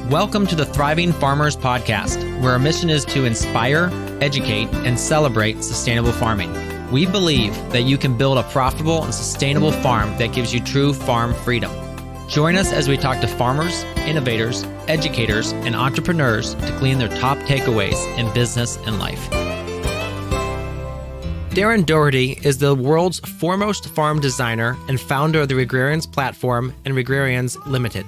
Welcome to the Thriving Farmers Podcast, where our mission is to inspire, educate, and celebrate sustainable farming. We believe that you can build a profitable and sustainable farm that gives you true farm freedom. Join us as we talk to farmers, innovators, educators, and entrepreneurs to glean their top takeaways in business and life. Darren Doherty is the world's foremost farm designer and founder of the Regrarians platform and Regrarians Limited.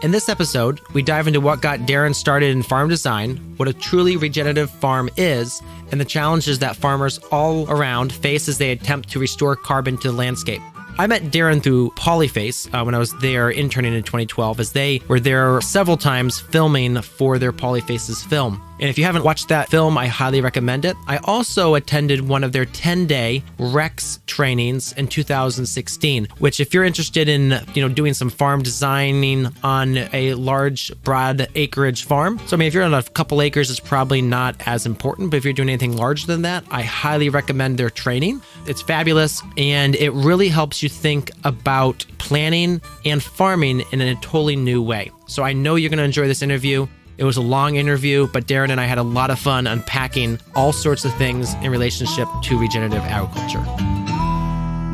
In this episode, we dive into what got Darren started in farm design, what a truly regenerative farm is, and the challenges that farmers all around face as they attempt to restore carbon to the landscape. I met Darren through Polyface when I was there interning in 2012, as they were there several times filming for their Polyface's film. And if you haven't watched that film, I highly recommend it. I also attended one of their 10-day Rex trainings in 2016, which if you're interested in, doing some farm designing on a large, broad acreage farm. So, if you're on a couple acres, it's probably not as important, but if you're doing anything larger than that, I highly recommend their training. It's fabulous, and it really helps you think about planning and farming in a totally new way. So I know you're going to enjoy this interview. It was a long interview, but Darren and I had a lot of fun unpacking all sorts of things in relationship to regenerative agriculture.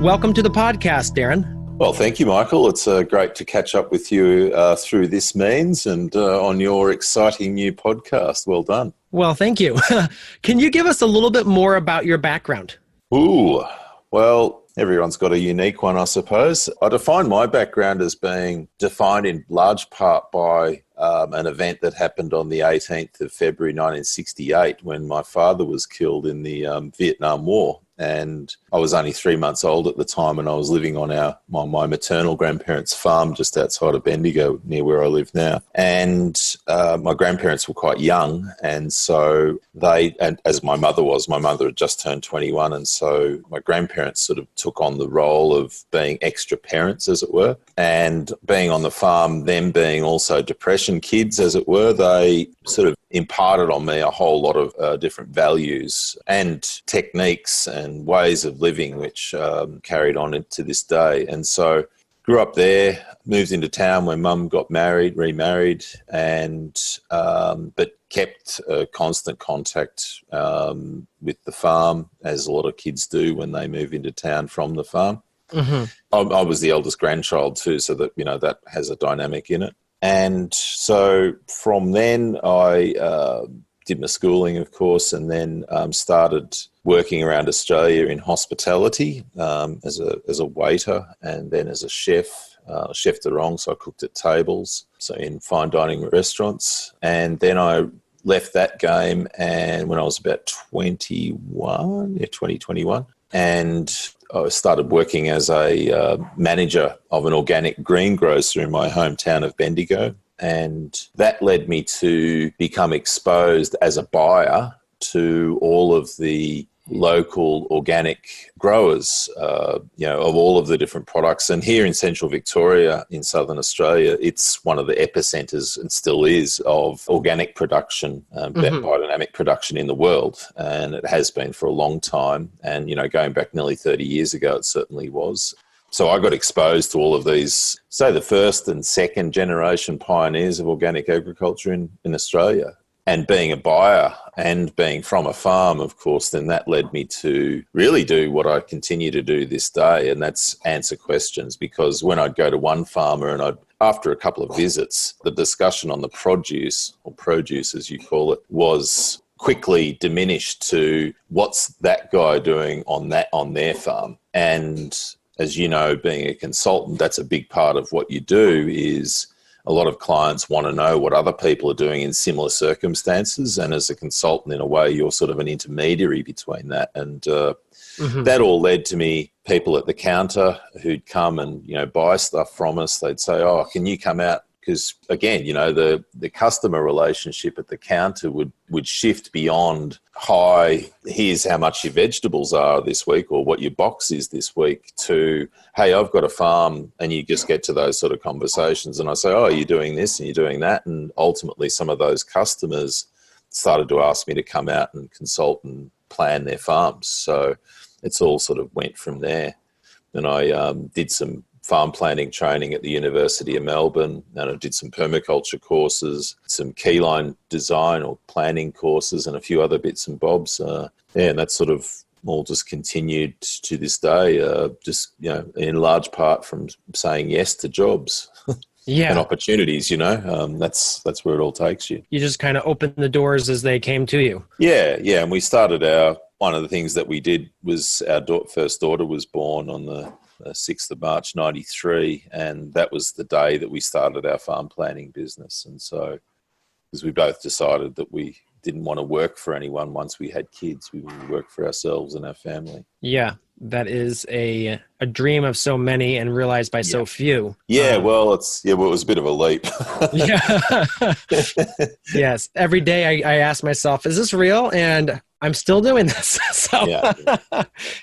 Welcome to the podcast, Darren. Well, thank you, Michael. It's great to catch up with you through this means and on your exciting new podcast. Well done. Well, thank you. Can you give us a little bit more about your background? Ooh, well, everyone's got a unique one, I suppose. I define my background as being defined in large part by an event that happened on the 18th of February 1968 when my father was killed in the Vietnam War. And I was only 3 months old at the time, and I was living on my maternal grandparents' farm just outside of Bendigo, near where I live now. And my grandparents were quite young, and so and as my mother had just turned 21, and so my grandparents sort of took on the role of being extra parents, as it were. And being on the farm, them being also depression kids, as it were, they sort of imparted on me a whole lot of different values and techniques and ways of living, which carried on into this day. And so grew up there, moved into town when Mum got remarried, and but kept constant contact with the farm, as a lot of kids do when they move into town from the farm. Mm-hmm. I was the eldest grandchild too, so that that has a dynamic in it. And so from then I did my schooling, of course, and then started working around Australia in hospitality as a waiter, and then as a chef de rang, so I cooked at tables, so in fine dining restaurants. And then I left that game, and when I was about 2021, and I started working as a manager of an organic greengrocer in my hometown of Bendigo. And that led me to become exposed as a buyer to all of the local organic growers, of all of the different products. And here in central Victoria, in southern Australia, it's one of the epicenters, and still is, of organic production, biodynamic production in the world. And it has been for a long time. And, going back nearly 30 years ago, it certainly was. So I got exposed to all of these, say, the first and second generation pioneers of organic agriculture in Australia. And being a buyer and being from a farm, of course, then that led me to really do what I continue to do this day, and that's answer questions. Because when I'd go to one farmer and after a couple of visits, the discussion on the produce, or produce as you call it, was quickly diminished to what's that guy doing on their farm. And as you know, being a consultant, that's a big part of what you do. Is a lot of clients want to know what other people are doing in similar circumstances. And as a consultant, in a way, you're sort of an intermediary between that. And that all led to me, people at the counter who'd come and, buy stuff from us. They'd say, "Oh, can you come out?" Because again, the customer relationship at the counter would shift beyond, "Hi, here's how much your vegetables are this week," or "what your box is this week," to, "Hey, I've got a farm," and you just get to those sort of conversations. And I say, "Oh, you're doing this and you're doing that," and ultimately some of those customers started to ask me to come out and consult and plan their farms. So it's all sort of went from there. And I did some farm planning training at the University of Melbourne, and I did some permaculture courses, some keyline design or planning courses, and a few other bits and bobs. And that's sort of all just continued to this day, in large part from saying yes to jobs. Yeah. And opportunities, that's where it all takes you. You just kind of opened the doors as they came to you. Yeah. And we started one of the things that we did was our first daughter was born on the 6th of March, 93. And that was the day that we started our farm planning business. And so, because we both decided that we didn't want to work for anyone once we had kids, we wanted to work for ourselves and our family. Yeah. That is a dream of so many and realized by so few. Yeah, it was a bit of a leap. Yeah. Yes. Every day I ask myself, is this real? And I'm still doing this. So,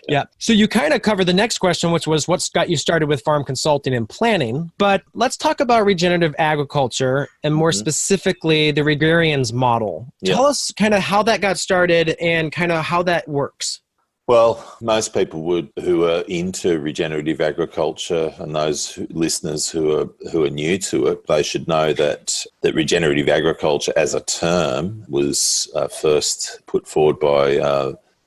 yeah. So you kind of covered the next question, which was what's got you started with farm consulting and planning. But let's talk about regenerative agriculture and more specifically the Regrarians model. Tell us kind of how that got started and kind of how that works. Well, most people who are into regenerative agriculture, and those listeners who are new to it, they should know that regenerative agriculture as a term was first put forward by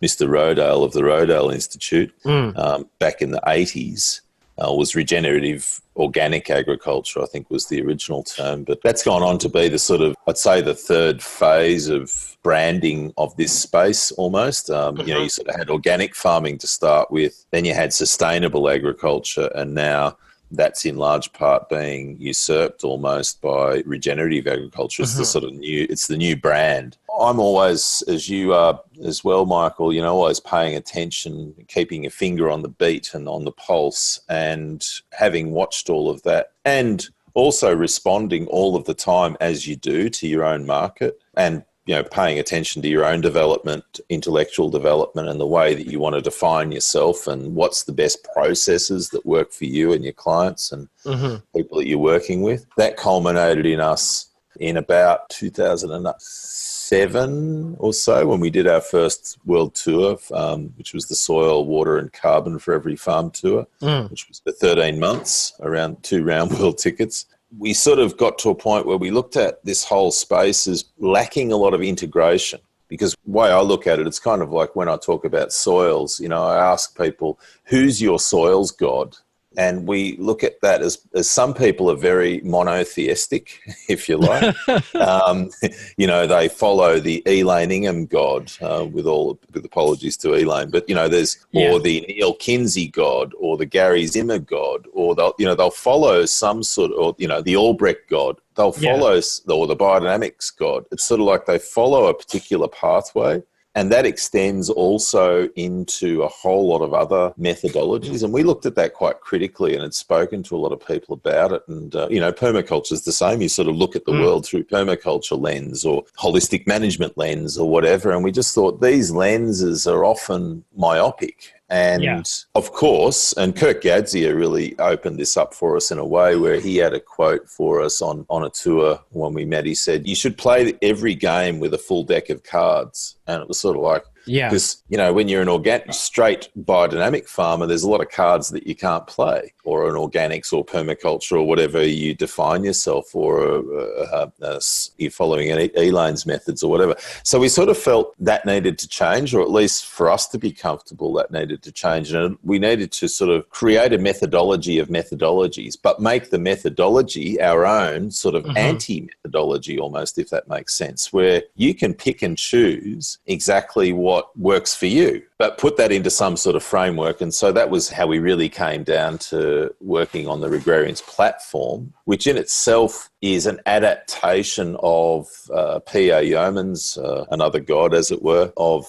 Mr. Rodale of the Rodale Institute back in the 80s. Was regenerative organic agriculture, I think was the original term. But that's gone on to be the sort of, I'd say, the third phase of branding of this space almost. You sort of had organic farming to start with, then you had sustainable agriculture, and now that's in large part being usurped almost by regenerative agriculture. It's the sort of it's the new brand. I'm always, as you are as well, Michael, always paying attention, keeping a finger on the beat and on the pulse, and having watched all of that, and also responding all of the time as you do to your own market, and paying attention to your own development, intellectual development, and the way that you want to define yourself, and what's the best processes that work for you and your clients and people that you're working with. That culminated in us in about 2007 or so when we did our first world tour, which was the Soil, Water and Carbon for Every Farm tour, which was for 13 months, around 2 round world tickets. We sort of got to a point where we looked at this whole space as lacking a lot of integration, because the way I look at it, it's kind of like when I talk about soils, I ask people, who's your soils god? And we look at that as some people are very monotheistic, if you like. They follow the Elaine Ingham god, with apologies to Elaine, but there's or the Neil Kinsey god, or the Gary Zimmer god, or they'll follow some sort of, the Albrecht god. They'll follow or the biodynamics god. It's sort of like they follow a particular pathway. And that extends also into a whole lot of other methodologies. And we looked at that quite critically and had spoken to a lot of people about it. And, permaculture is the same. You sort of look at the world through permaculture lens or holistic management lens or whatever. And we just thought these lenses are often myopic. And of course, and Kirk Gadzia really opened this up for us in a way where he had a quote for us on a tour when we met. He said, you should play every game with a full deck of cards. And it was sort of like, because, when you're an organic, straight biodynamic farmer, there's a lot of cards that you can't play, or an organics or permaculture or whatever you define yourself, or you're following Elaine's methods or whatever. So we sort of felt that needed to change, or at least for us to be comfortable, that needed to change. And we needed to sort of create a methodology of methodologies, but make the methodology our own sort of anti-methodology almost, if that makes sense, where you can pick and choose exactly what works for you, but put that into some sort of framework. And so that was how we really came down to working on the Regrarians platform, which in itself is an adaptation of P.A. Yeoman's, another god, as it were, of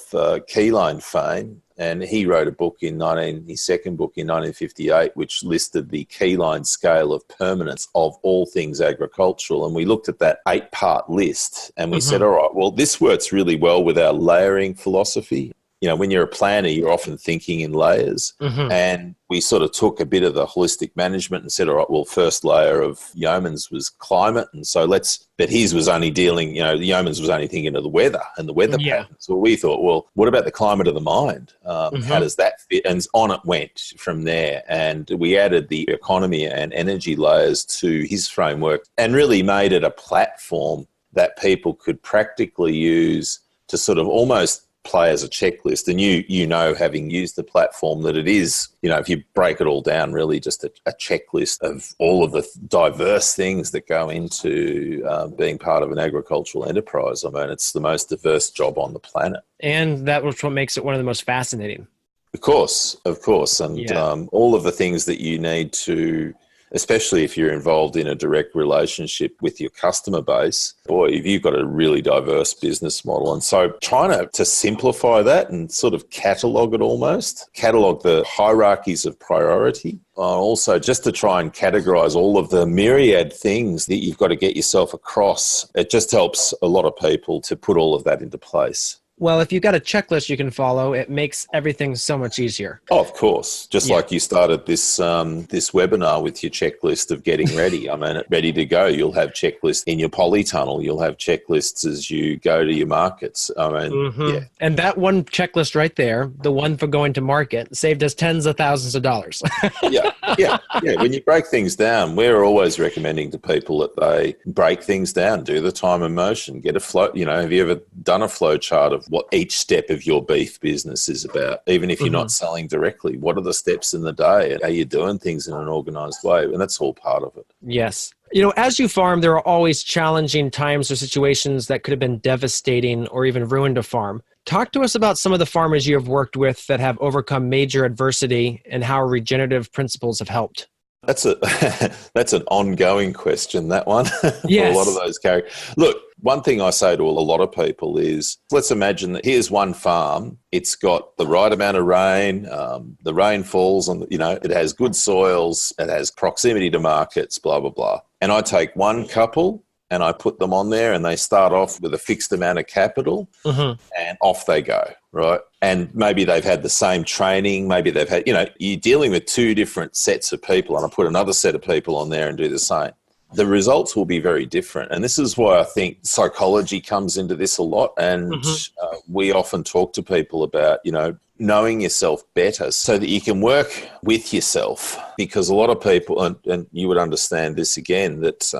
keyline fame. And he wrote a book his second book in 1958, which listed the keyline scale of permanence of all things agricultural. And we looked at that 8-part list and we said, all right, well, this works really well with our layering philosophy. when you're a planner, you're often thinking in layers. And we sort of took a bit of the holistic management and said, all right, well, first layer of Yeoman's was climate. And so but his was only dealing, the Yeoman's was only thinking of the weather and the weather patterns. So we thought, well, what about the climate of the mind? How does that fit? And on it went from there. And we added the economy and energy layers to his framework and really made it a platform that people could practically use to sort of almost play as a checklist. And having used the platform, that it is, if you break it all down, really just a checklist of all of the diverse things that go into being part of an agricultural enterprise. I mean, it's the most diverse job on the planet. And that was what makes it one of the most fascinating. Of course. And all of the things that you need to, especially if you're involved in a direct relationship with your customer base, boy, you've got a really diverse business model. And so trying to simplify that and sort of catalog it almost, catalog the hierarchies of priority, also just to try and categorize all of the myriad things that you've got to get yourself across. It just helps a lot of people to put all of that into place. Well, if you've got a checklist you can follow, it makes everything so much easier. Oh, of course. Just like you started this webinar with your checklist of getting ready. I mean, ready to go. You'll have checklists in your polytunnel. You'll have checklists as you go to your markets. I mean, And that one checklist right there, the one for going to market, saved us tens of thousands of dollars. Yeah. When you break things down, we're always recommending to people that they break things down, do the time and motion, get a flow. Have you ever done a flow chart of what each step of your beef business is about? Even if you're not selling directly, what are the steps in the day? Are you doing things in an organized way? And that's all part of it. Yes. As you farm, there are always challenging times or situations that could have been devastating or even ruined a farm. Talk to us about some of the farmers you have worked with that have overcome major adversity and how regenerative principles have helped. That's an ongoing question, that one. Yes. For a lot of those characters. Look, one thing I say to a lot of people is, let's imagine that here's one farm. It's got the right amount of rain. The rain falls on, it has good soils. It has proximity to markets, blah, blah, blah. And I take one couple and I put them on there and they start off with a fixed amount of capital and off they go, right? And maybe they've had the same training. Maybe they've had, you're dealing with two different sets of people and I put another set of people on there and do the same. The results will be very different. And this is why I think psychology comes into this a lot. And we often talk to people about, knowing yourself better so that you can work with yourself. Because a lot of people, and you would understand this again, that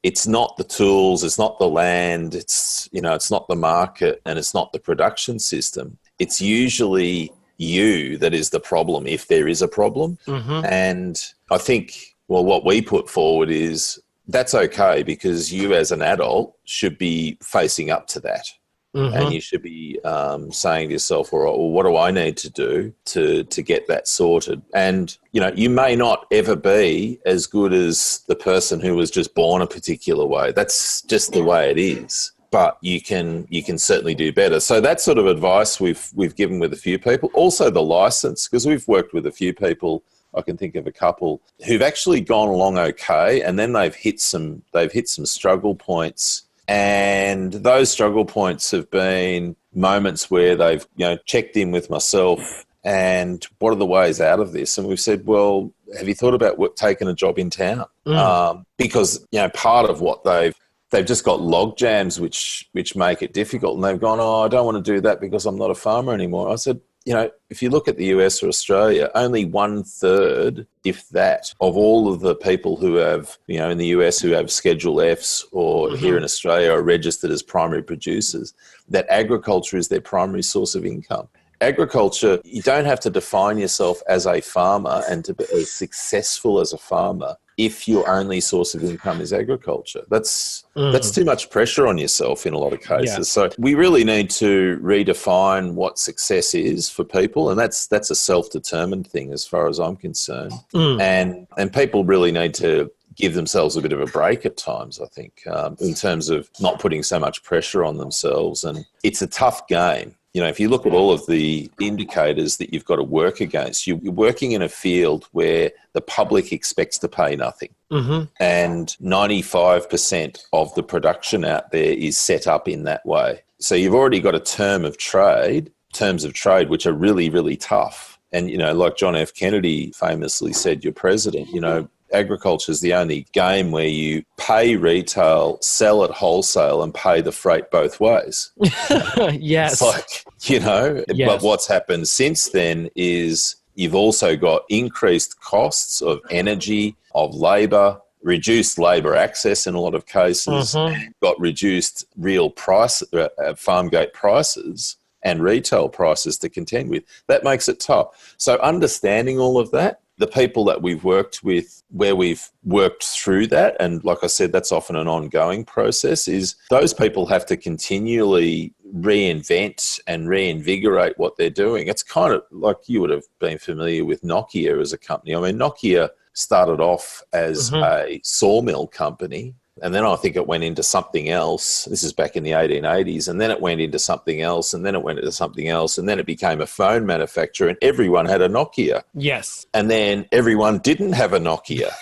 it's not the tools, it's not the land, it's not the market, and it's not the production system. It's usually you that is the problem, if there is a problem. And I think, what we put forward is that's okay, because you as an adult should be facing up to that. And you should be saying to yourself, all right, well, what do I need to do to get that sorted? And, you may not ever be as good as the person who was just born a particular way. That's just the way it is. But you can certainly do better. So that sort of advice we've given with a few people. Also the license, because we've worked with a few people. I can think of a couple who've actually gone along okay, and then they've hit some struggle points. And those struggle points have been moments where they've, checked in with myself and what are the ways out of this? And we've said, well, have you thought about taking a job in town? Because, part of what they've just got log jams which make it difficult. And they've gone, I don't want to do that because I'm not a farmer anymore. I said, if you look at the US or Australia, only 1/3, if that, of all of the people who have, in the US who have Schedule Fs or here in Australia are registered as primary producers, that agriculture is their primary source of income. Agriculture, you don't have to define yourself as a farmer and to be as successful as a farmer if your only source of income is agriculture. That's too much pressure on yourself in a lot of cases. Yeah. So we really need to redefine what success is for people, and that's a self-determined thing as far as I'm concerned. And people really need to give themselves a bit of a break at times, I think, in terms of not putting so much pressure on themselves. And it's a tough game. If you look at all of the indicators that you've got to work against, you're working in a field where the public expects to pay nothing. And 95% of the production out there is set up in that way. So you've already got a term of trade terms of trade, which are really, really tough. And, like John F. Kennedy famously said, your president, agriculture is the only game where you pay retail, sell at wholesale, and pay the freight both ways. Yes. It's like, Yes. But what's happened since then is you've also got increased costs of energy, of labour, reduced labour access in a lot of cases, and got reduced real price, farm gate prices and retail prices to contend with. That makes it tough. So understanding all of that, the people that we've worked with, where we've worked through that, and like I said, that's often an ongoing process, is those people have to continually reinvent and reinvigorate what they're doing. It's kind of like you would have been familiar with Nokia as a company. I mean, Nokia started off as a sawmill company, and then I think it went into something else. This is back in the 1880s. And then it went into something else, and then it went into something else, and then it became a phone manufacturer, and everyone had a Nokia. Yes. And then everyone didn't have a Nokia.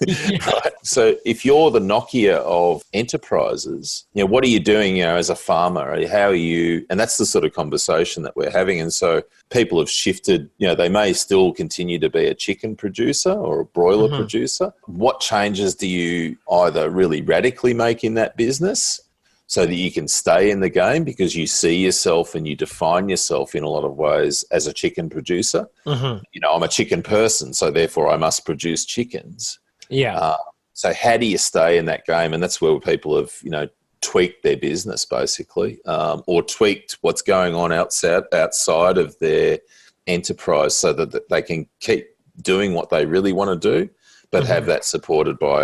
Yeah. Right? So if you're the Nokia of enterprises, what are you doing, as a farmer? How are you? And that's the sort of conversation that we're having. And so people have shifted, they may still continue to be a chicken producer or a broiler producer. What changes do you either really radically make in that business so that you can stay in the game because you see yourself and you define yourself in a lot of ways as a chicken producer? I'm a chicken person, so therefore I must produce chickens. Yeah. So how do you stay in that game? And that's where people have, tweaked their business basically, or tweaked what's going on outside of their enterprise so that they can keep doing what they really want to do, but have that supported by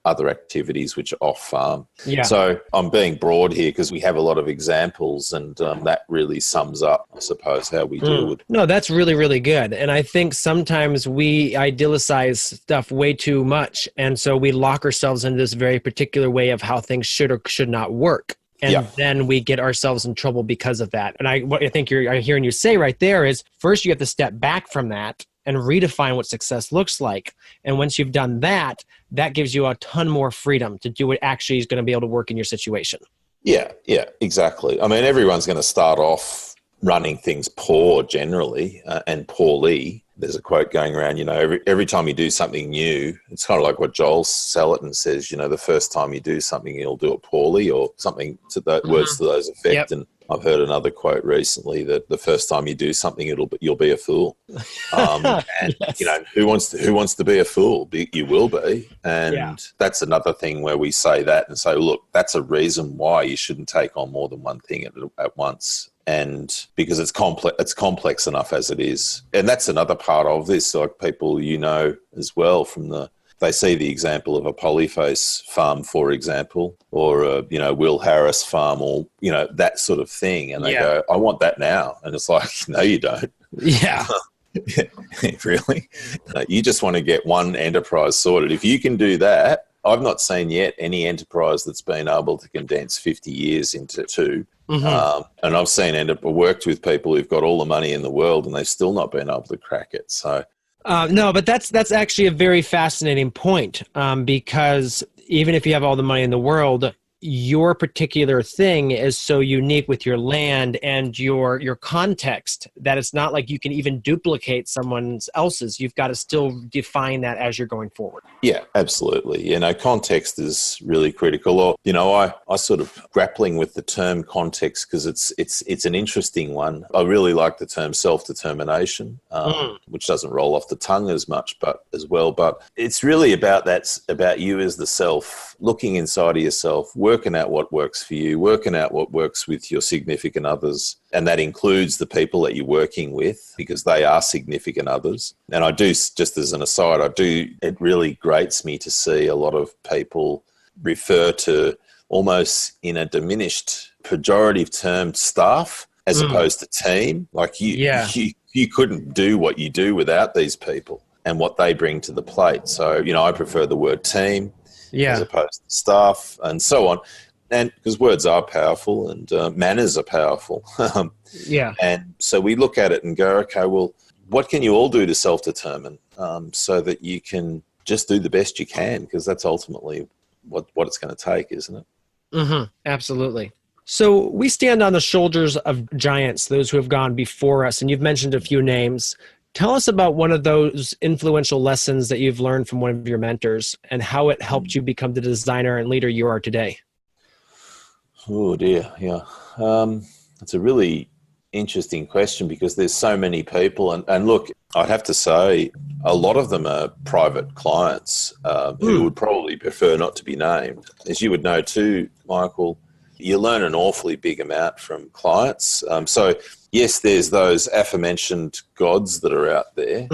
other activities which are off farm. Yeah. So I'm being broad here because we have a lot of examples, and that really sums up, I suppose, how we deal with it. No, that's really, really good. And I think sometimes we idealize stuff way too much. And so we lock ourselves into this very particular way of how things should or should not work. And then we get ourselves in trouble because of that. And what I think I'm hearing you say right there is first you have to step back from that and redefine what success looks like. And once you've done that, that gives you a ton more freedom to do what actually is going to be able to work in your situation. Yeah, exactly. I mean, everyone's going to start off running things poor generally and poorly. There's a quote going around, every time you do something new, it's kind of like what Joel Salatin says, the first time you do something, you'll do it poorly, or something to that words to those effect. Yep. And I've heard another quote recently that the first time you do something, you'll be a fool. And Yes. who wants to be a fool? You will be. And that's another thing where we say that and say, look, that's a reason why you shouldn't take on more than one thing at once. And because it's complex enough as it is. And that's another part of this, like people, as well they see the example of a polyface farm, for example, or a, Will Harris farm, or, that sort of thing. And they go, I want that now. And it's like, no, you don't. Yeah. Really? You just want to get one enterprise sorted. If you can do that, I've not seen yet any enterprise that's been able to condense 50 years into two. And I've seen worked with people who've got all the money in the world and they've still not been able to crack it. So no, but that's actually a very fascinating point, because even if you have all the money in the world, your particular thing is so unique with your land and your context that it's not like you can even duplicate someone else's. You've got to still define that as you're going forward. Yeah, absolutely. Context is really critical. Or, I sort of grappling with the term context because it's an interesting one. I really like the term self-determination, which doesn't roll off the tongue as much, but it's really about you as the self, looking inside of yourself, working out what works for you, working out what works with your significant others. And that includes the people that you're working with because they are significant others. And I do, just as an aside, it really grates me to see a lot of people refer to almost in a diminished pejorative term staff as opposed to team. Like you couldn't do what you do without these people and what they bring to the plate. So, I prefer the word team as opposed to staff and so on. And because words are powerful and manners are powerful. And so we look at it and go, okay, well, what can you all do to self-determine so that you can just do the best you can? Because that's ultimately what it's going to take, isn't it? Absolutely. So we stand on the shoulders of giants, those who have gone before us, and you've mentioned a few names. Tell us about one of those influential lessons that you've learned from one of your mentors and how it helped you become the designer and leader you are today. Oh dear, yeah. It's a really interesting question because there's so many people, and look, I'd have to say a lot of them are private clients who would probably prefer not to be named. As you would know too, Michael, you learn an awfully big amount from clients. So yes, there's those aforementioned gods that are out there,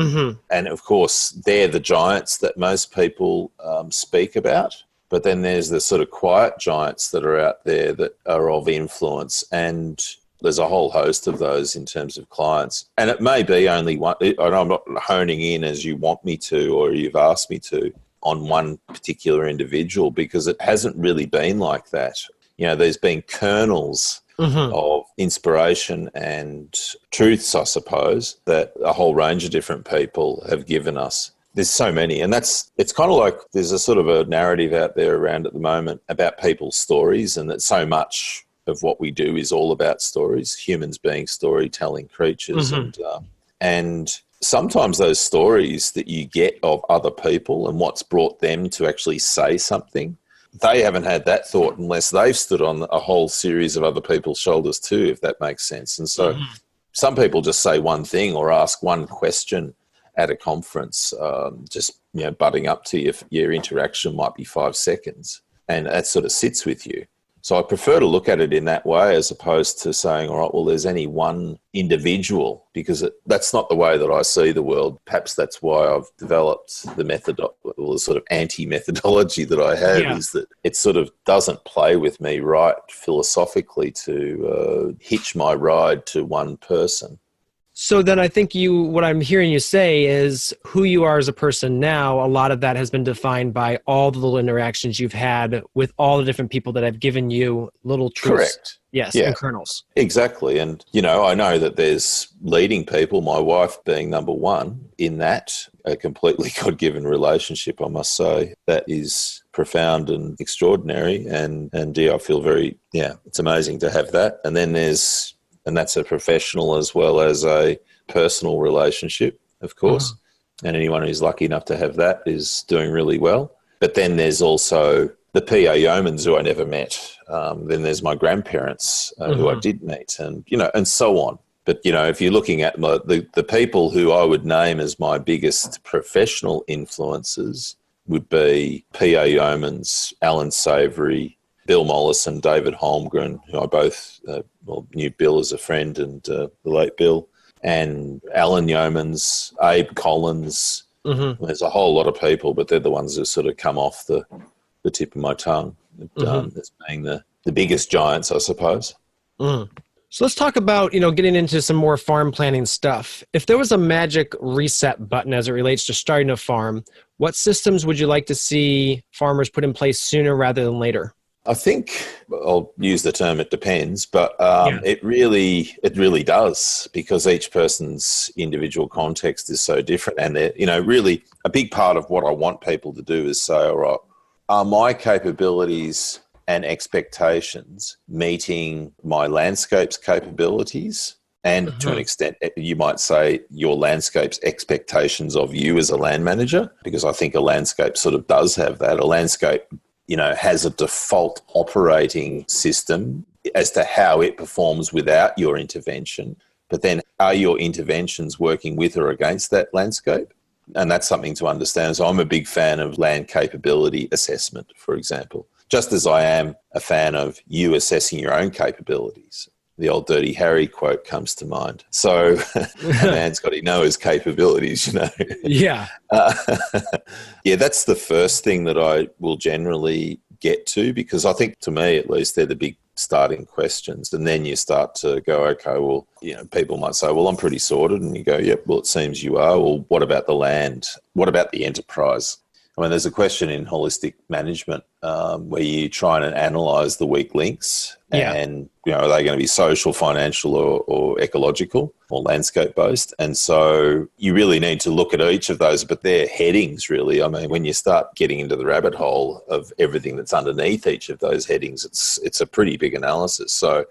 and of course they're the giants that most people speak about. But then there's the sort of quiet giants that are out there that are of influence, and there's a whole host of those in terms of clients. And it may be only one, and I'm not honing in as you want me to or you've asked me to on one particular individual, because it hasn't really been like that. You know, there's been kernels of inspiration and truths, I suppose, that a whole range of different people have given us. There's so many, and it's kind of like there's a sort of a narrative out there around at the moment about people's stories, and that so much of what we do is all about stories, humans being storytelling creatures. And sometimes those stories that you get of other people and what's brought them to actually say something, they haven't had that thought unless they've stood on a whole series of other people's shoulders too, if that makes sense. And so some people just say one thing or ask one question at a conference, just butting up to you. Your interaction might be 5 seconds, and that sort of sits with you. So I prefer to look at it in that way as opposed to saying, all right, well, there's any one individual, because that's not the way that I see the world. Perhaps that's why I've developed the sort of anti-methodology that I have, is that it sort of doesn't play with me right philosophically to hitch my ride to one person. So then I think what I'm hearing you say is who you are as a person now, a lot of that has been defined by all the little interactions you've had with all the different people that have given you little truths. Correct. Yes, yeah. And kernels. Exactly. And, I know that there's leading people, my wife being number one in that, a completely God-given relationship, I must say, that is profound and extraordinary. And I feel it's amazing to have that. And then and that's a professional as well as a personal relationship, of course. And anyone who's lucky enough to have that is doing really well. But then there's also the PA yeomans who I never met. Then there's my grandparents who I did meet, and and so on. But if you're looking at the people who I would name as my biggest professional influences would be PA yeomans, Alan Savory, Bill Mollison, David Holmgren, who I both knew Bill as a friend, and the late Bill, and Alan Yeomans, Abe Collins. There's a whole lot of people, but they're the ones that sort of come off the tip of my tongue as being the biggest giants, I suppose. So let's talk about, getting into some more farm planning stuff. If there was a magic reset button as it relates to starting a farm, what systems would you like to see farmers put in place sooner rather than later? I think I'll use the term "it depends," but it really does, because each person's individual context is so different, and really a big part of what I want people to do is say, all right, are my capabilities and expectations meeting my landscape's capabilities? And to an extent, you might say your landscape's expectations of you as a land manager, because I think a landscape sort of does have that. A landscape has a default operating system as to how it performs without your intervention. But then are your interventions working with or against that landscape? And that's something to understand. So I'm a big fan of land capability assessment, for example, just as I am a fan of you assessing your own capabilities. The old Dirty Harry quote comes to mind. So a man's got to know his capabilities, Yeah. That's the first thing that I will generally get to, because I think, to me at least, they're the big starting questions. And then you start to go, okay, well, people might say, well, I'm pretty sorted. And you go, yep, well, it seems you are. Well, what about the land? What about the enterprise? I mean, there's a question in holistic management where you try and analyse the weak links, and are they going to be social, financial, or ecological? or landscape-based. And so you really need to look at each of those, but they're headings, really. I mean, when you start getting into the rabbit hole of everything that's underneath each of those headings, it's a pretty big analysis. So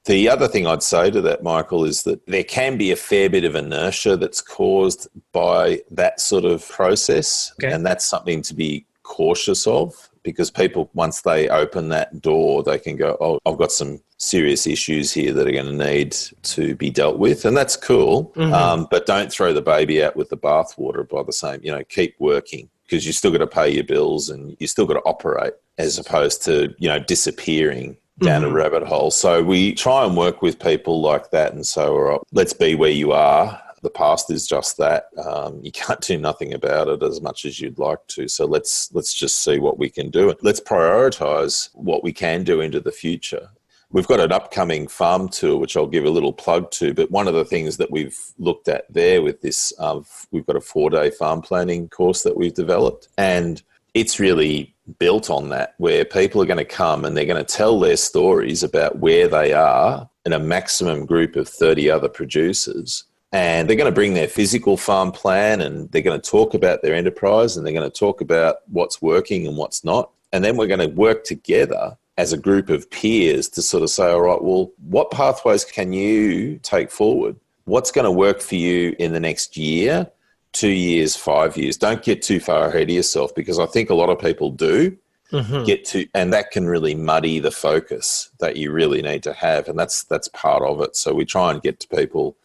the other thing I'd say to that, Michael, is that there can be a fair bit of inertia that's caused by that sort of process. Okay. And that's something to be cautious of, because people, once they open that door, they can go, oh, I've got some serious issues here that are going to need to be dealt with. And that's cool. But don't throw the baby out with the bathwater by the same, keep working, because you still got to pay your bills and you still got to operate, as opposed to, disappearing down a rabbit hole. So we try and work with people like that and say, all right, let's be where you are. The past is just that. You can't do nothing about it as much as you'd like to. So let's just see what we can do. Let's prioritise what we can do into the future. We've got an upcoming farm tour, which I'll give a little plug to. But one of the things that we've looked at there with this, we've got a 4-day farm planning course that we've developed. And it's really built on that, where people are going to come and they're going to tell their stories about where they are in a maximum group of 30 other producers. And they're going to bring their physical farm plan, and they're going to talk about their enterprise, and they're going to talk about what's working and what's not. And then we're going to work together as a group of peers to sort of say, all right, well, what pathways can you take forward? What's going to work for you in the next year, 2 years, 5 years? Don't get too far ahead of yourself, because I think a lot of people do and that can really muddy the focus that you really need to have. And that's part of it. So we try and get to people.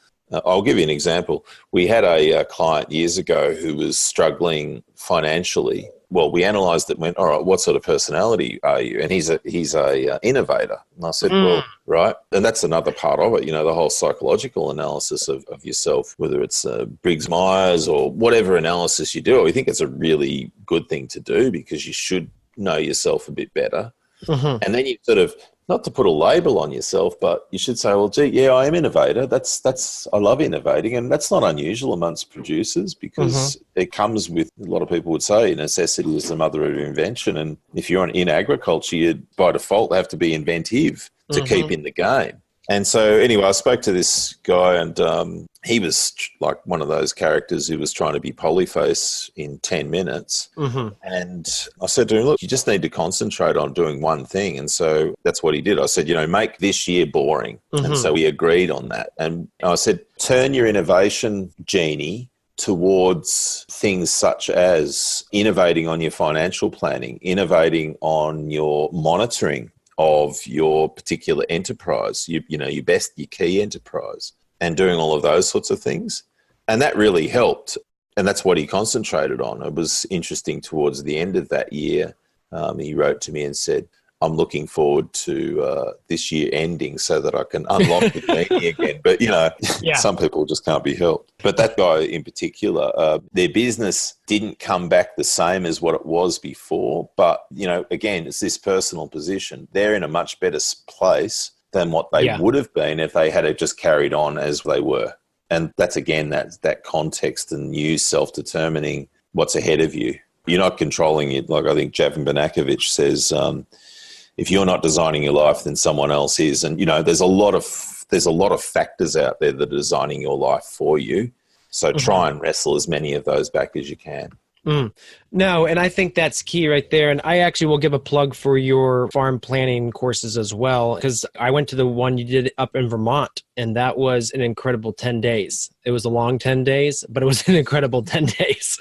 I'll give you an example. We had a client years ago who was struggling financially. Well, we analysed it and went, all right, what sort of personality are you? And he's a innovator. And I said, well, right. And that's another part of it, the whole psychological analysis of yourself, whether it's Briggs-Myers or whatever analysis you do. I think it's a really good thing to do, because you should know yourself a bit better. And then you sort of, not to put a label on yourself, but you should say, well, gee, yeah, I am an innovator. I love innovating. And that's not unusual amongst producers, because it comes with, a lot of people would say, necessity is the mother of invention. And if you're in agriculture, you by default have to be inventive to keep in the game. And so anyway, I spoke to this guy, and he was like one of those characters who was trying to be Polyface in 10 minutes. And I said to him, look, you just need to concentrate on doing one thing. And so that's what he did. I said, make this year boring. And so we agreed on that. And I said, turn your innovation genie towards things such as innovating on your financial planning, innovating on your monitoring of your particular enterprise, your key enterprise, and doing all of those sorts of things. And that really helped. And that's what he concentrated on. It was interesting, towards the end of that year, he wrote to me and said, I'm looking forward to this year ending so that I can unlock the genie again. But, some people just can't be helped. But that guy in particular, their business didn't come back the same as what it was before. But, again, it's this personal position. They're in a much better place than what they would have been if they had just carried on as they were. And that's, again, that context and you self-determining what's ahead of you. You're not controlling it. Like I think Javan Banakovic says, if you're not designing your life, then someone else is. And, there's a lot of factors out there that are designing your life for you. So try and wrestle as many of those back as you can. No, and I think that's key right there. And I actually will give a plug for your farm planning courses as well, because I went to the one you did up in Vermont, and that was an incredible 10 days. It was a long 10 days, but it was an incredible 10 days.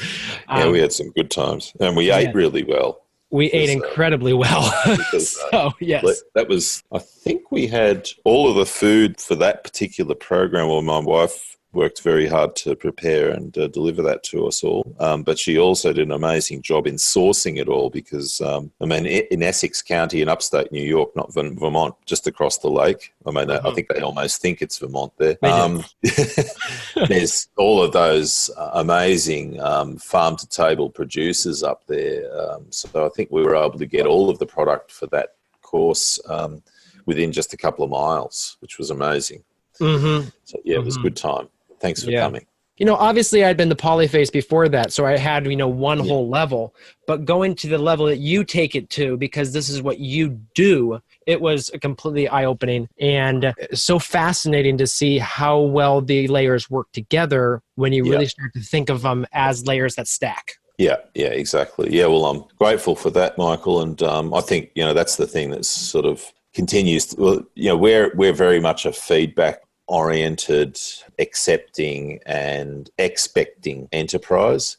Yeah, we had some good times, and we ate really well. We ate incredibly well. So, yes. That was, I think we had all of the food for that particular program, or my wife worked very hard to prepare and deliver that to us all. But she also did an amazing job in sourcing it all, because, in Essex County in upstate New York, not Vermont, just across the lake. I think they almost think it's Vermont there. There's all of those amazing farm-to-table producers up there. So I think we were able to get all of the product for that course within just a couple of miles, which was amazing. So, yeah, it was a good time. Thanks for coming. Obviously I'd been the polyface before that, so I had, one whole level, but going to the level that you take it to, because this is what you do, it was completely eye-opening and so fascinating to see how well the layers work together when you really start to think of them as layers that stack. Yeah, exactly. Yeah, well, I'm grateful for that, Michael. And I think, that's the thing that's sort of continues. We're very much a feedback oriented, accepting and expecting enterprise.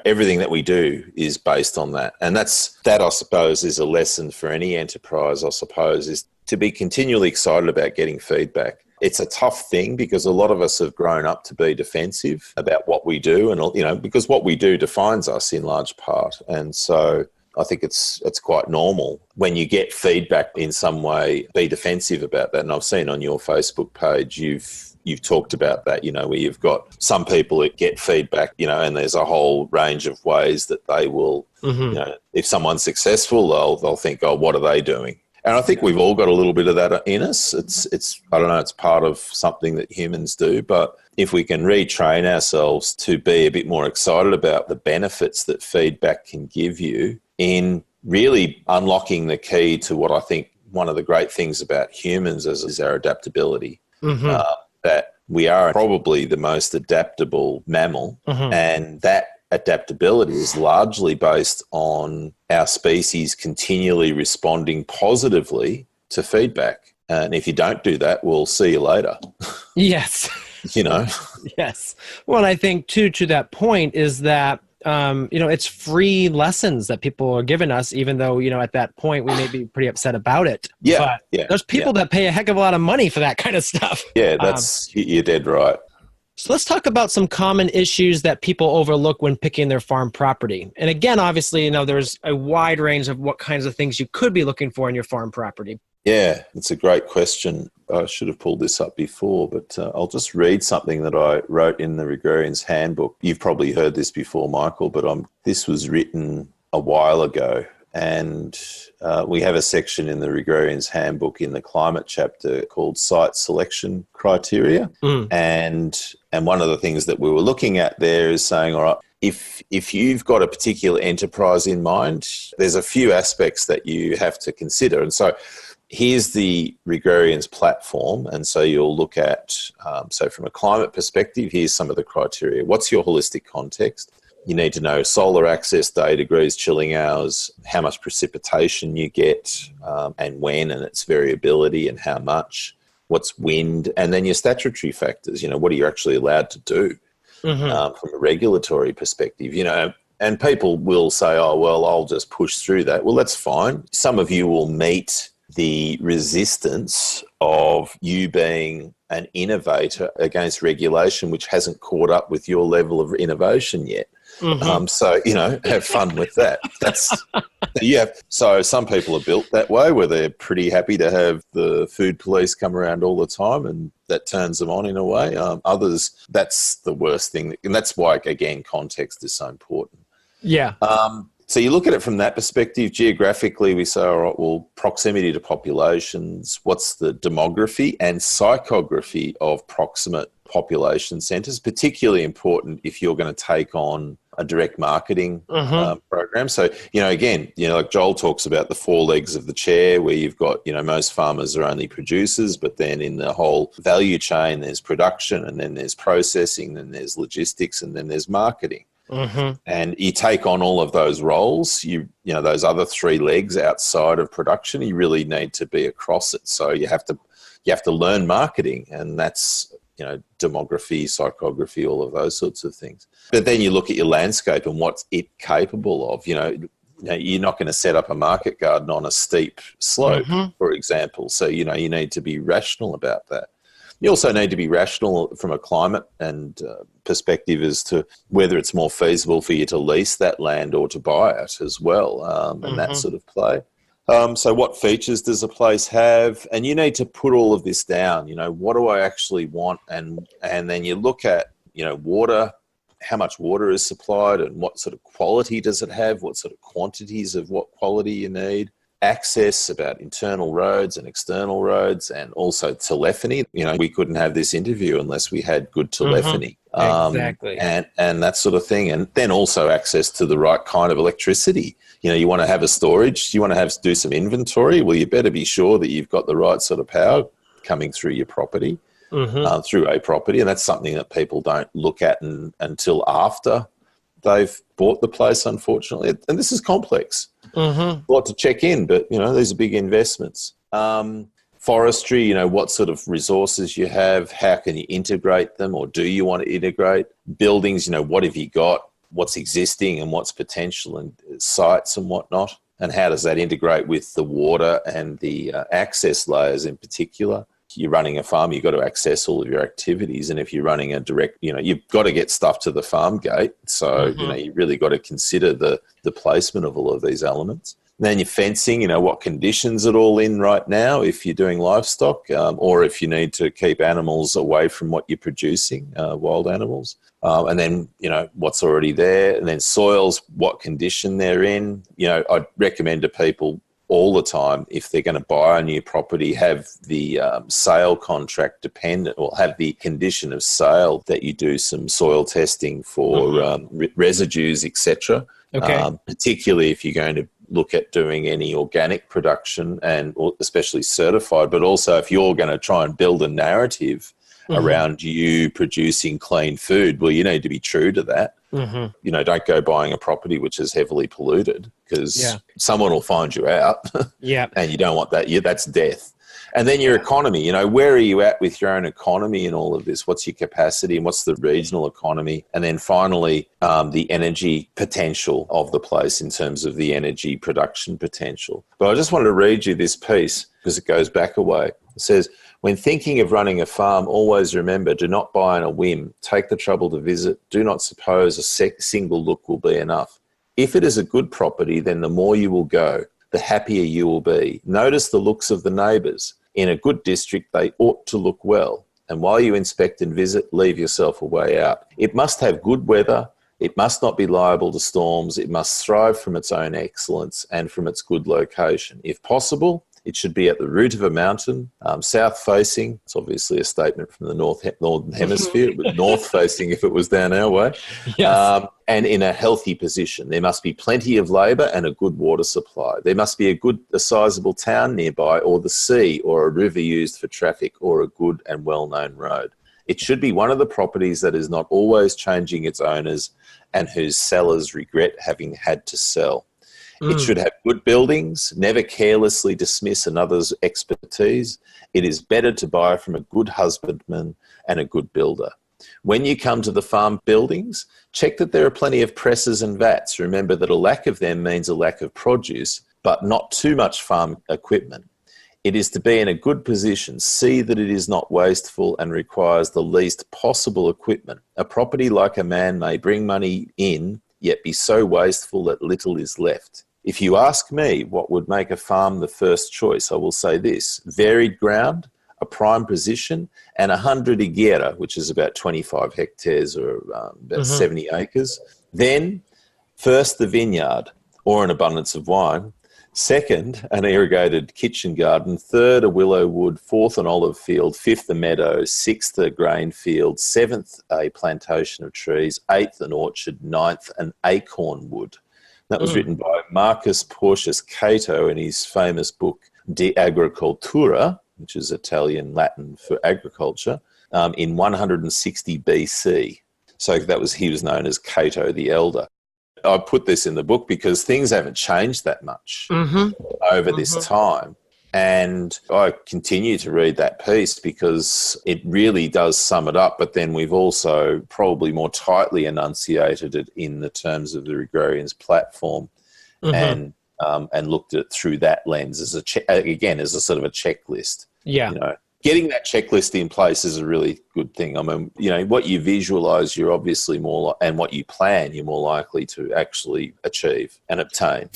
Everything that we do is based on that. And that, I suppose, is a lesson for any enterprise, I suppose, is to be continually excited about getting feedback. It's a tough thing because a lot of us have grown up to be defensive about what we do, and because what we do defines us in large part. And so I think it's quite normal when you get feedback in some way, be defensive about that. And I've seen on your Facebook page, you've talked about that, where you've got some people that get feedback, and there's a whole range of ways that they will, if someone's successful, they'll think, oh, what are they doing? And I think we've all got a little bit of that in us. It's I don't know, it's part of something that humans do. But if we can retrain ourselves to be a bit more excited about the benefits that feedback can give you in really unlocking the key to what I think one of the great things about humans is our adaptability. That we are probably the most adaptable mammal, and that adaptability is largely based on our species continually responding positively to feedback. And if you don't do that, we'll see you later. Yes. Yes. Well, I think too, to that point is that, it's free lessons that people are giving us, even though, at that point we may be pretty upset about it. Yeah. But there's people that pay a heck of a lot of money for that kind of stuff. Yeah, you're dead right. So let's talk about some common issues that people overlook when picking their farm property. And again, obviously, there's a wide range of what kinds of things you could be looking for in your farm property. Yeah, it's a great question. I should have pulled this up before, but I'll just read something that I wrote in the Regrarians handbook. You've probably heard this before, Michael, but this was written a while ago. And we have a section in the Regrarians handbook in the climate chapter called site selection criteria. And one of the things that we were looking at there is saying, all right, if you've got a particular enterprise in mind, there's a few aspects that you have to consider. And so here's the Regrarians platform. And so you'll look at, so from a climate perspective, here's some of the criteria. What's your holistic context? You need to know solar access, day degrees, chilling hours, how much precipitation you get, and when, and its variability and how much, what's wind, and then your statutory factors. What are you actually allowed to do from a regulatory perspective? And people will say, oh, well, I'll just push through that. Well, that's fine. Some of you will meet the resistance of you being an innovator against regulation, which hasn't caught up with your level of innovation yet. So, have fun with that. So some people are built that way where they're pretty happy to have the food police come around all the time, and that turns them on in a way. Others, that's the worst thing. And that's why, again, context is so important. Yeah. So you look at it from that perspective. Geographically, we say, all right, well, proximity to populations, what's the demography and psychography of proximate population centres, particularly important if you're going to take on a direct marketing program. So, again, like Joel talks about the four legs of the chair, where you've got, most farmers are only producers, but then in the whole value chain, there's production, and then there's processing, then there's logistics, and then there's marketing. And you take on all of those roles, those other three legs outside of production, you really need to be across it. So you have to learn marketing, and that's, demography, psychography, all of those sorts of things. But then you look at your landscape and what's it capable of. You're not going to set up a market garden on a steep slope, for example. So, you need to be rational about that. You also need to be rational from a climate and perspective as to whether it's more feasible for you to lease that land or to buy it as well, and that sort of play. So what features does a place have? And you need to put all of this down. What do I actually want? And then you look at, water, how much water is supplied and what sort of quality does it have? What sort of quantities of what quality you need? access, about internal roads and external roads, and also telephony. We couldn't have this interview unless we had good telephony. Exactly. And that sort of thing. And then also access to the right kind of electricity. You want to have a storage, you want to do some inventory. Well, you better be sure that you've got the right sort of power coming through your property, through a property. And that's something that people don't look at until after they've bought the place, unfortunately. And this is complex. A lot to check in, but, these are big investments. Forestry, what sort of resources you have, how can you integrate them, or do you want to integrate? Buildings, what have you got, what's existing and what's potential, and sites and whatnot, and how does that integrate with the water and the access layers in particular? You're running a farm, you've got to access all of your activities. And if you're running a direct, you've got to get stuff to the farm gate. So, you really got to consider the placement of all of these elements. And then your fencing, what conditions it all in right now, if you're doing livestock, or if you need to keep animals away from what you're producing, wild animals. And then, what's already there. And then soils, what condition they're in. I'd recommend to people all the time, if they're going to buy a new property, have the sale contract dependent, or have the condition of sale that you do some soil testing for residues, etc. Okay. Particularly if you're going to look at doing any organic production, and especially certified, but also if you're going to try and build a narrative around you producing clean food, well, you need to be true to that. Don't go buying a property which is heavily polluted, because someone will find you out. And you don't want that. That's death. And then your economy, where are you at with your own economy in all of this? What's your capacity, and what's the regional economy? And then finally, the energy potential of the place in terms of the energy production potential. But I just wanted to read you this piece because it goes back a way. It says, when thinking of running a farm, always remember, do not buy on a whim. Take the trouble to visit. Do not suppose a single look will be enough. If it is a good property, then the more you will go, the happier you will be. Notice the looks of the neighbours. In a good district, they ought to look well. And while you inspect and visit, leave yourself a way out. It must have good weather. It must not be liable to storms. It must thrive from its own excellence and from its good location. If possible, it should be at the root of a mountain, south-facing. It's obviously a statement from the northern hemisphere, but north-facing if it was down our way. Yes. And in a healthy position. There must be plenty of labour and a good water supply. There must be a sizable town nearby, or the sea, or a river used for traffic, or a good and well-known road. It should be one of the properties that is not always changing its owners and whose sellers regret having had to sell. It should have good buildings, never carelessly dismiss another's expertise. It is better to buy from a good husbandman and a good builder. When you come to the farm buildings, check that there are plenty of presses and vats. Remember that a lack of them means a lack of produce, but not too much farm equipment. It is to be in a good position. See that it is not wasteful and requires the least possible equipment. A property like a man may bring money in, yet be so wasteful that little is left. If you ask me what would make a farm the first choice, I will say this: varied ground, a prime position, and 100 higuera, which is about 25 hectares or about 70 acres. Then, first, the vineyard, or an abundance of wine. Second, an irrigated kitchen garden. Third, a willow wood. Fourth, an olive field. Fifth, a meadow. Sixth, a grain field. Seventh, a plantation of trees. Eighth, an orchard. Ninth, an acorn wood. That was written by Marcus Porcius Cato in his famous book De Agricultura, which is Italian Latin for agriculture, in 160 BC. So he was known as Cato the Elder. I put this in the book because things haven't changed that much over this time. And I continue to read that piece because it really does sum it up. But then we've also probably more tightly enunciated it in the terms of the Regrarians platform, and looked at it through that lens as as a sort of a checklist. Yeah. Getting that checklist in place is a really good thing. I mean, what you visualize, you're obviously and what you plan, you're more likely to actually achieve and obtain.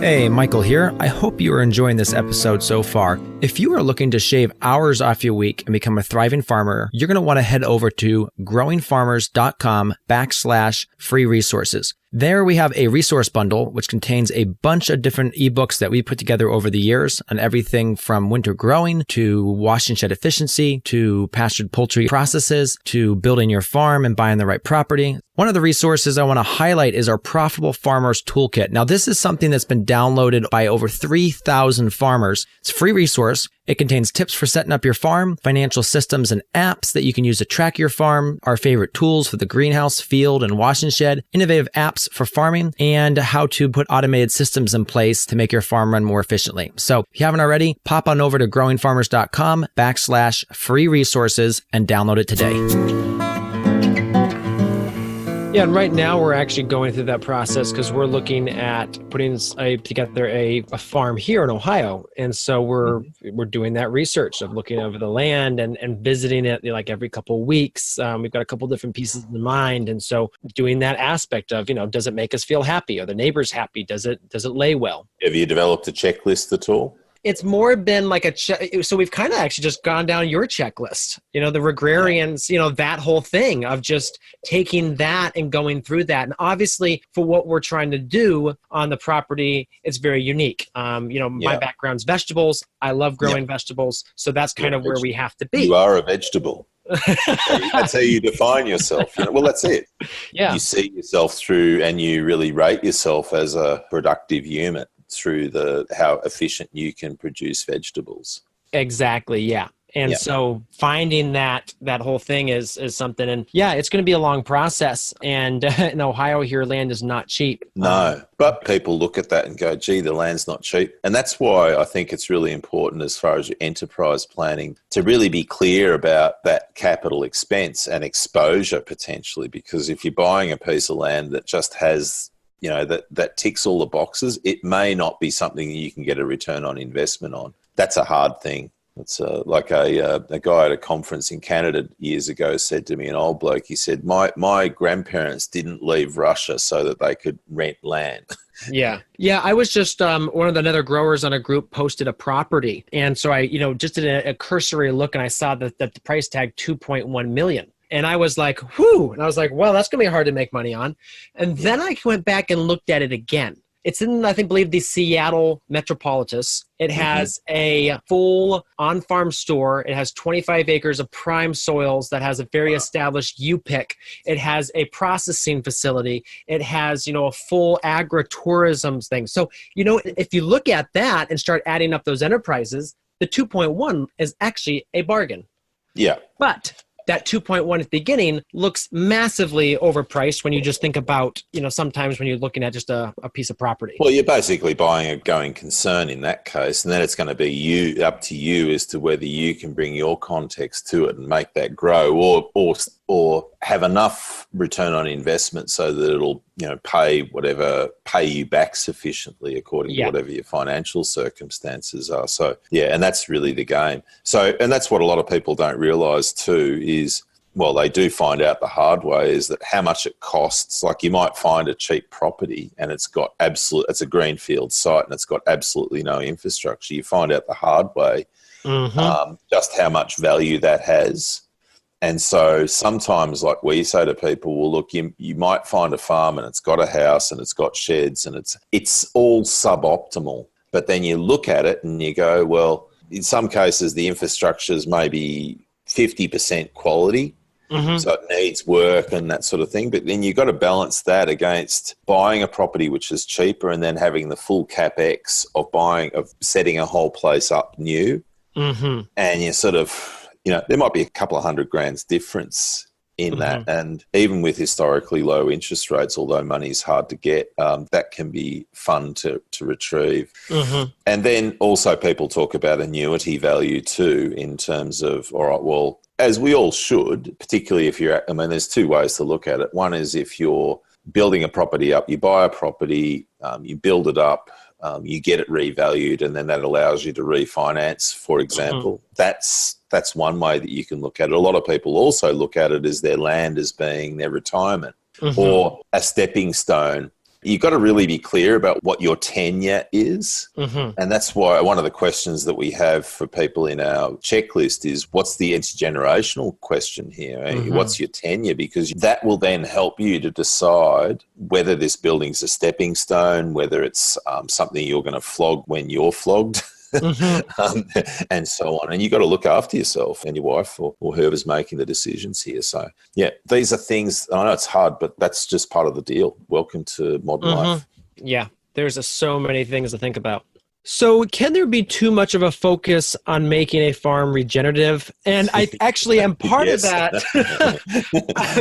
Hey, Michael here. I hope you are enjoying this episode so far. If you are looking to shave hours off your week and become a thriving farmer, you're going to want to head over to growingfarmers.com/free resources. There we have a resource bundle, which contains a bunch of different ebooks that we put together over the years on everything from winter growing to wash and shed efficiency to pastured poultry processes to building your farm and buying the right property. One of the resources I want to highlight is our Profitable Farmers Toolkit. Now, this is something that's been downloaded by over 3,000 farmers. It's a free resource. It contains tips for setting up your farm, financial systems and apps that you can use to track your farm, our favorite tools for the greenhouse, field, and wash and shed, innovative apps for farming, and how to put automated systems in place to make your farm run more efficiently. So if you haven't already, pop on over to growingfarmers.com/free resources and download it today. Yeah, and right now we're actually going through that process because we're looking at putting together a farm here in Ohio. And so we're doing that research of looking over the land and visiting it like every couple of weeks. We've got a couple different pieces in mind. And so doing that aspect of, does it make us feel happy? Are the neighbors happy? Does it lay well? Have you developed a checklist at all? It's more been like so we've kind of actually just gone down your checklist, the Regrarians, that whole thing of just taking that and going through that. And obviously for what we're trying to do on the property, it's very unique. My background's vegetables. I love growing vegetables. So that's kind of where we have to be. You are a vegetable. That's how you define yourself. Well, that's it. Yeah. You see yourself through and you really rate yourself as a productive unit through how efficient you can produce vegetables. Exactly. Yeah. And so finding that whole thing is something, and it's going to be a long process. And in Ohio here, land is not cheap. No, but people look at that and go, gee, the land's not cheap. And that's why I think it's really important as far as your enterprise planning to really be clear about that capital expense and exposure potentially, because if you're buying a piece of land that just has that ticks all the boxes, it may not be something that you can get a return on investment on. That's a hard thing. It's like a guy at a conference in Canada years ago said to me, an old bloke, he said, my grandparents didn't leave Russia so that they could rent land. Yeah. I was just one of the other growers on a group posted a property. And so I, just did a cursory look and I saw that the price tag 2.1 million. And I was like, whew. And I was like, well, that's going to be hard to make money on. And then I went back and looked at it again. It's in, I believe, the Seattle Metropolitan. It has a full on-farm store. It has 25 acres of prime soils that has a very established U-pick. It has a processing facility. It has, a full agritourism thing. So, if you look at that and start adding up those enterprises, the 2.1 is actually a bargain. Yeah. But that 2.1 at the beginning looks massively overpriced when you just think about, sometimes when you're looking at just a piece of property. Well, you're basically buying a going concern in that case, and then it's going to be up to you as to whether you can bring your context to it and make that grow, or have enough return on investment so that it'll, pay you back sufficiently according to whatever your financial circumstances are. So, and that's really the game. So, and that's what a lot of people don't realize too is, well, they do find out the hard way, is that how much it costs. Like you might find a cheap property and it's a greenfield site and it's got absolutely no infrastructure. You find out the hard way just how much value that has. And so sometimes, like we say to people, well, look, you might find a farm and it's got a house and it's got sheds and it's all suboptimal. But then you look at it and you go, well, in some cases the infrastructure is maybe 50% quality. So it needs work and that sort of thing. But then you've got to balance that against buying a property which is cheaper and then having the full capex of setting a whole place up new. And you sort of, there might be a couple of $100,000 difference in that. And even with historically low interest rates, although money's hard to get, that can be fun to retrieve. And then also people talk about annuity value too, in terms of, all right, well, as we all should, particularly if there's two ways to look at it. One is if you're building a property up, you buy a property, you build it up, you get it revalued, and then that allows you to refinance, for example. That's one way that you can look at it. A lot of people also look at it as their land as being their retirement or a stepping stone You've got to really be clear about what your tenure is. And that's why one of the questions that we have for people in our checklist is, what's the intergenerational question here? What's your tenure? Because that will then help you to decide whether this building's a stepping stone, whether it's something you're going to flog when you're flogged. And so on. And you've got to look after yourself and your wife or whoever's making the decisions here. So, yeah, these are things, I know it's hard, but that's just part of the deal. Welcome to modern life. Yeah, there's so many things to think about. So can there be too much of a focus on making a farm regenerative? And I actually am part of that.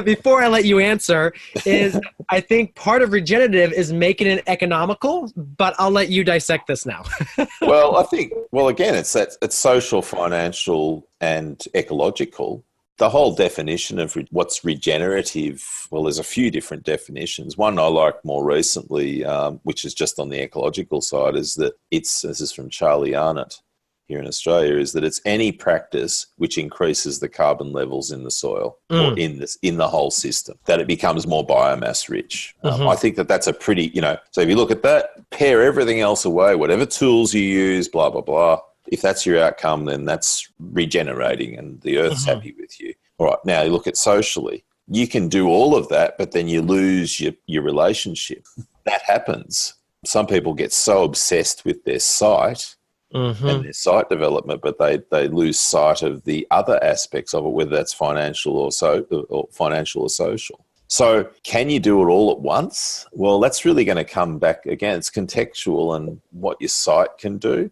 Before I let you answer, is I think part of regenerative is making it economical, but I'll let you dissect this now. Well, I think, again, it's social, financial, and ecological. The whole definition of what's regenerative, well, there's a few different definitions. One I like more recently, which is just on the ecological side, is that this is from Charlie Arnott here in Australia, is that it's any practice which increases the carbon levels in the soil or in the whole system, that it becomes more biomass rich. I think that's a pretty, so if you look at that, pare everything else away, whatever tools you use, blah, blah, blah. If that's your outcome, then that's regenerating and the earth's happy with you. All right, now you look at socially. You can do all of that, but then you lose your relationship. That happens. Some people get so obsessed with their site and their site development, but they lose sight of the other aspects of it, whether that's financial or financial or social. So can you do it all at once? Well, that's really going to come back again. It's contextual and what your site can do.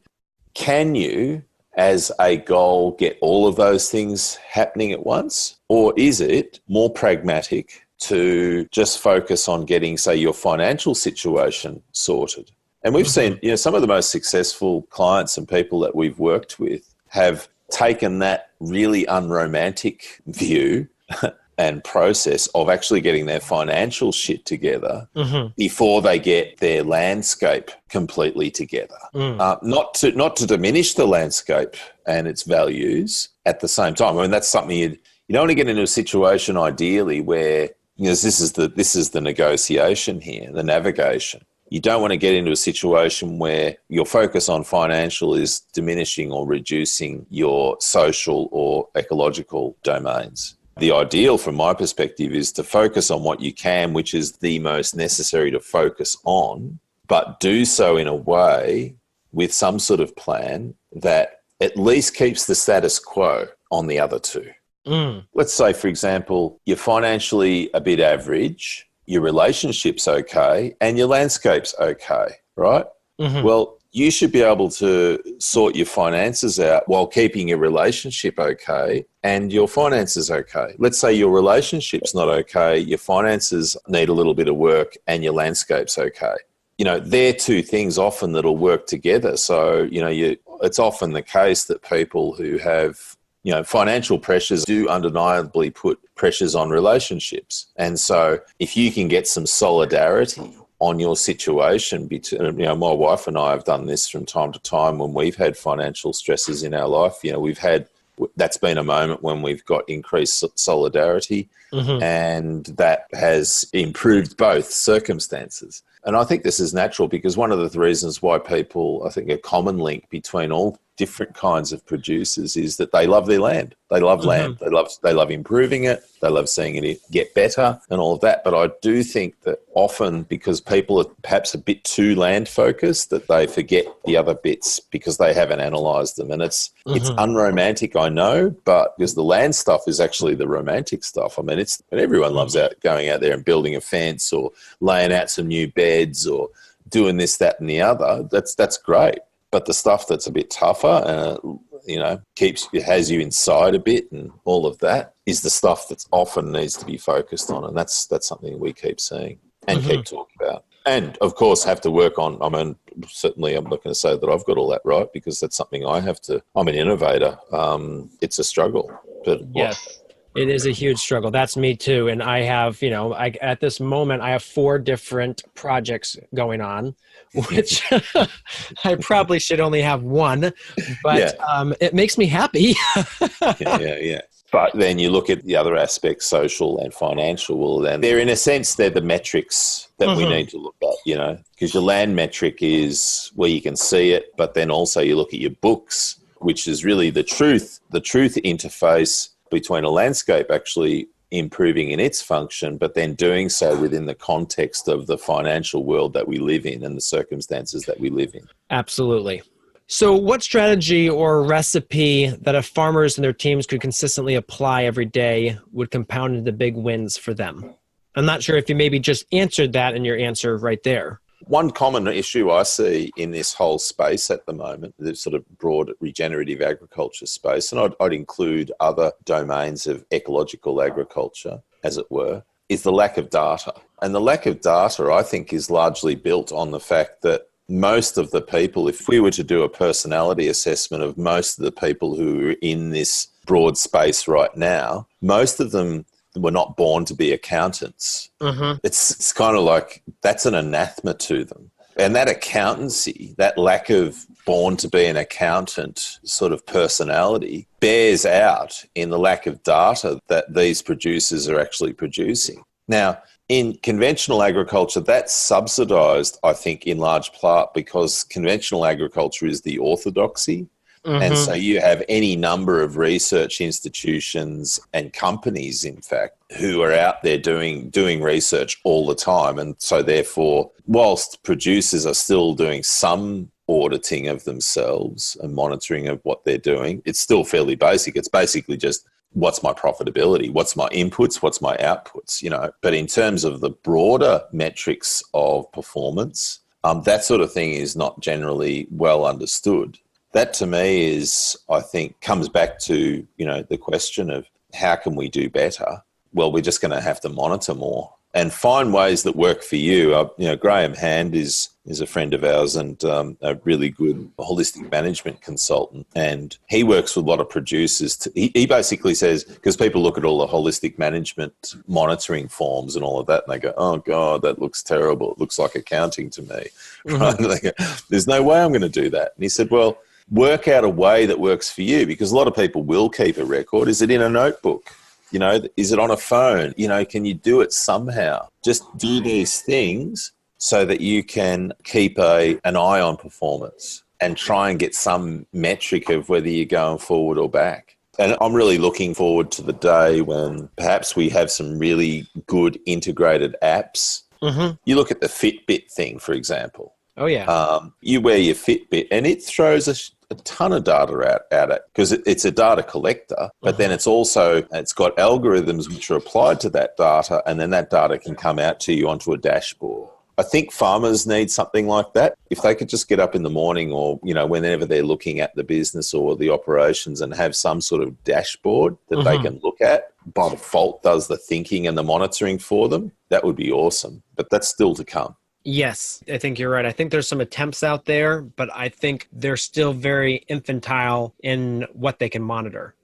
Can you, as a goal, get all of those things happening at once? Or is it more pragmatic to just focus on getting, say, your financial situation sorted? And we've seen, some of the most successful clients and people that we've worked with have taken that really unromantic view and process of actually getting their financial shit together before they get their landscape completely together. Not to diminish the landscape and its values at the same time. I mean, that's something you don't want to get into a situation ideally where, this is the negotiation here, the navigation. You don't want to get into a situation where your focus on financial is diminishing or reducing your social or ecological domains. The ideal from my perspective is to focus on what you can, which is the most necessary to focus on, but do so in a way with some sort of plan that at least keeps the status quo on the other two. Let's say, for example, you're financially a bit average, your relationship's okay, and your landscape's okay, right? Well, you should be able to sort your finances out while keeping your relationship okay and your finances okay. Let's say your relationship's not okay, your finances need a little bit of work and your landscape's okay. They're two things often that'll work together. So, it's often the case that people who have, financial pressures do undeniably put pressures on relationships. And so if you can get some solidarity on your situation, my wife and I have done this from time to time when we've had financial stresses in our life. That's been a moment when we've got increased solidarity and that has improved both circumstances. And I think this is natural because one of the reasons why people, I think a common link between all different kinds of producers is that they love their land. They love land. They love improving it. They love seeing it get better and all of that. But I do think that often because people are perhaps a bit too land focused, that they forget the other bits because they haven't analysed them. And it's unromantic, I know, but because the land stuff is actually the romantic stuff. I mean, and everyone loves going out there and building a fence or laying out some new beds or doing this, that, and the other. That's great. But the stuff that's a bit tougher, has you inside a bit and all of that is the stuff that often needs to be focused on. And that's something we keep seeing and keep talking about. And, of course, have to work on, certainly I'm not going to say that I've got all that right because that's something I'm an innovator. It's a struggle. But yes. It is a huge struggle. That's me too. And I have, at this moment, I have 4 different projects going on, which I probably should only have one, but it makes me happy. Yeah. But then you look at the other aspects, social and financial, well, then they're, in a sense, they're the metrics that we need to look at, because your land metric is where you can see it, but then also you look at your books, which is really the truth interface between a landscape actually improving in its function, but then doing so within the context of the financial world that we live in and the circumstances that we live in. Absolutely. So what strategy or recipe that if farmers and their teams could consistently apply every day would compound into big wins for them? I'm not sure if you maybe just answered that in your answer right there. One common issue I see in this whole space at the moment, the sort of broad regenerative agriculture space, and I'd include other domains of ecological agriculture, as it were, is the lack of data. And the lack of data, I think, is largely built on the fact that most of the people, if we were to do a personality assessment of most of the people who are in this broad space right now, most of them were not born to be accountants. It's kind of like that's an anathema to them. And that accountancy, that lack of born to be an accountant sort of personality bears out in the lack of data that these producers are actually producing. Now, in conventional agriculture, that's subsidised, I think, in large part because conventional agriculture is the orthodoxy. And so you have any number of research institutions and companies, in fact, who are out there doing research all the time. And so therefore, whilst producers are still doing some auditing of themselves and monitoring of what they're doing, it's still fairly basic. It's basically just, what's my profitability? What's my inputs? What's my outputs? But in terms of the broader metrics of performance, that sort of thing is not generally well understood. That to me is, I think, comes back to, the question of how can we do better? Well, we're just going to have to monitor more and find ways that work for you. Graham Hand is a friend of ours and a really good holistic management consultant. And he works with a lot of producers. He basically says, because people look at all the holistic management monitoring forms and all of that, and they go, oh, God, that looks terrible. It looks like accounting to me. Right? They go, there's no way I'm going to do that. And he said, well, work out a way that works for you, because a lot of people will keep a record. Is it in a notebook? Is it on a phone? Can you do it somehow? Just do these things so that you can keep an eye on performance and try and get some metric of whether you're going forward or back. And I'm really looking forward to the day when perhaps we have some really good integrated apps. You look at the Fitbit thing, for example. Oh, yeah. You wear your Fitbit and it throws a ton of data out it because it's a data collector, but then it's got algorithms which are applied to that data, and then that data can come out to you onto a dashboard. I think farmers need something like that. If they could just get up in the morning or, whenever they're looking at the business or the operations and have some sort of dashboard that they can look at, by default does the thinking and the monitoring for them, that would be awesome. But that's still to come. Yes, I think you're right. I think there's some attempts out there, but I think they're still very infantile in what they can monitor.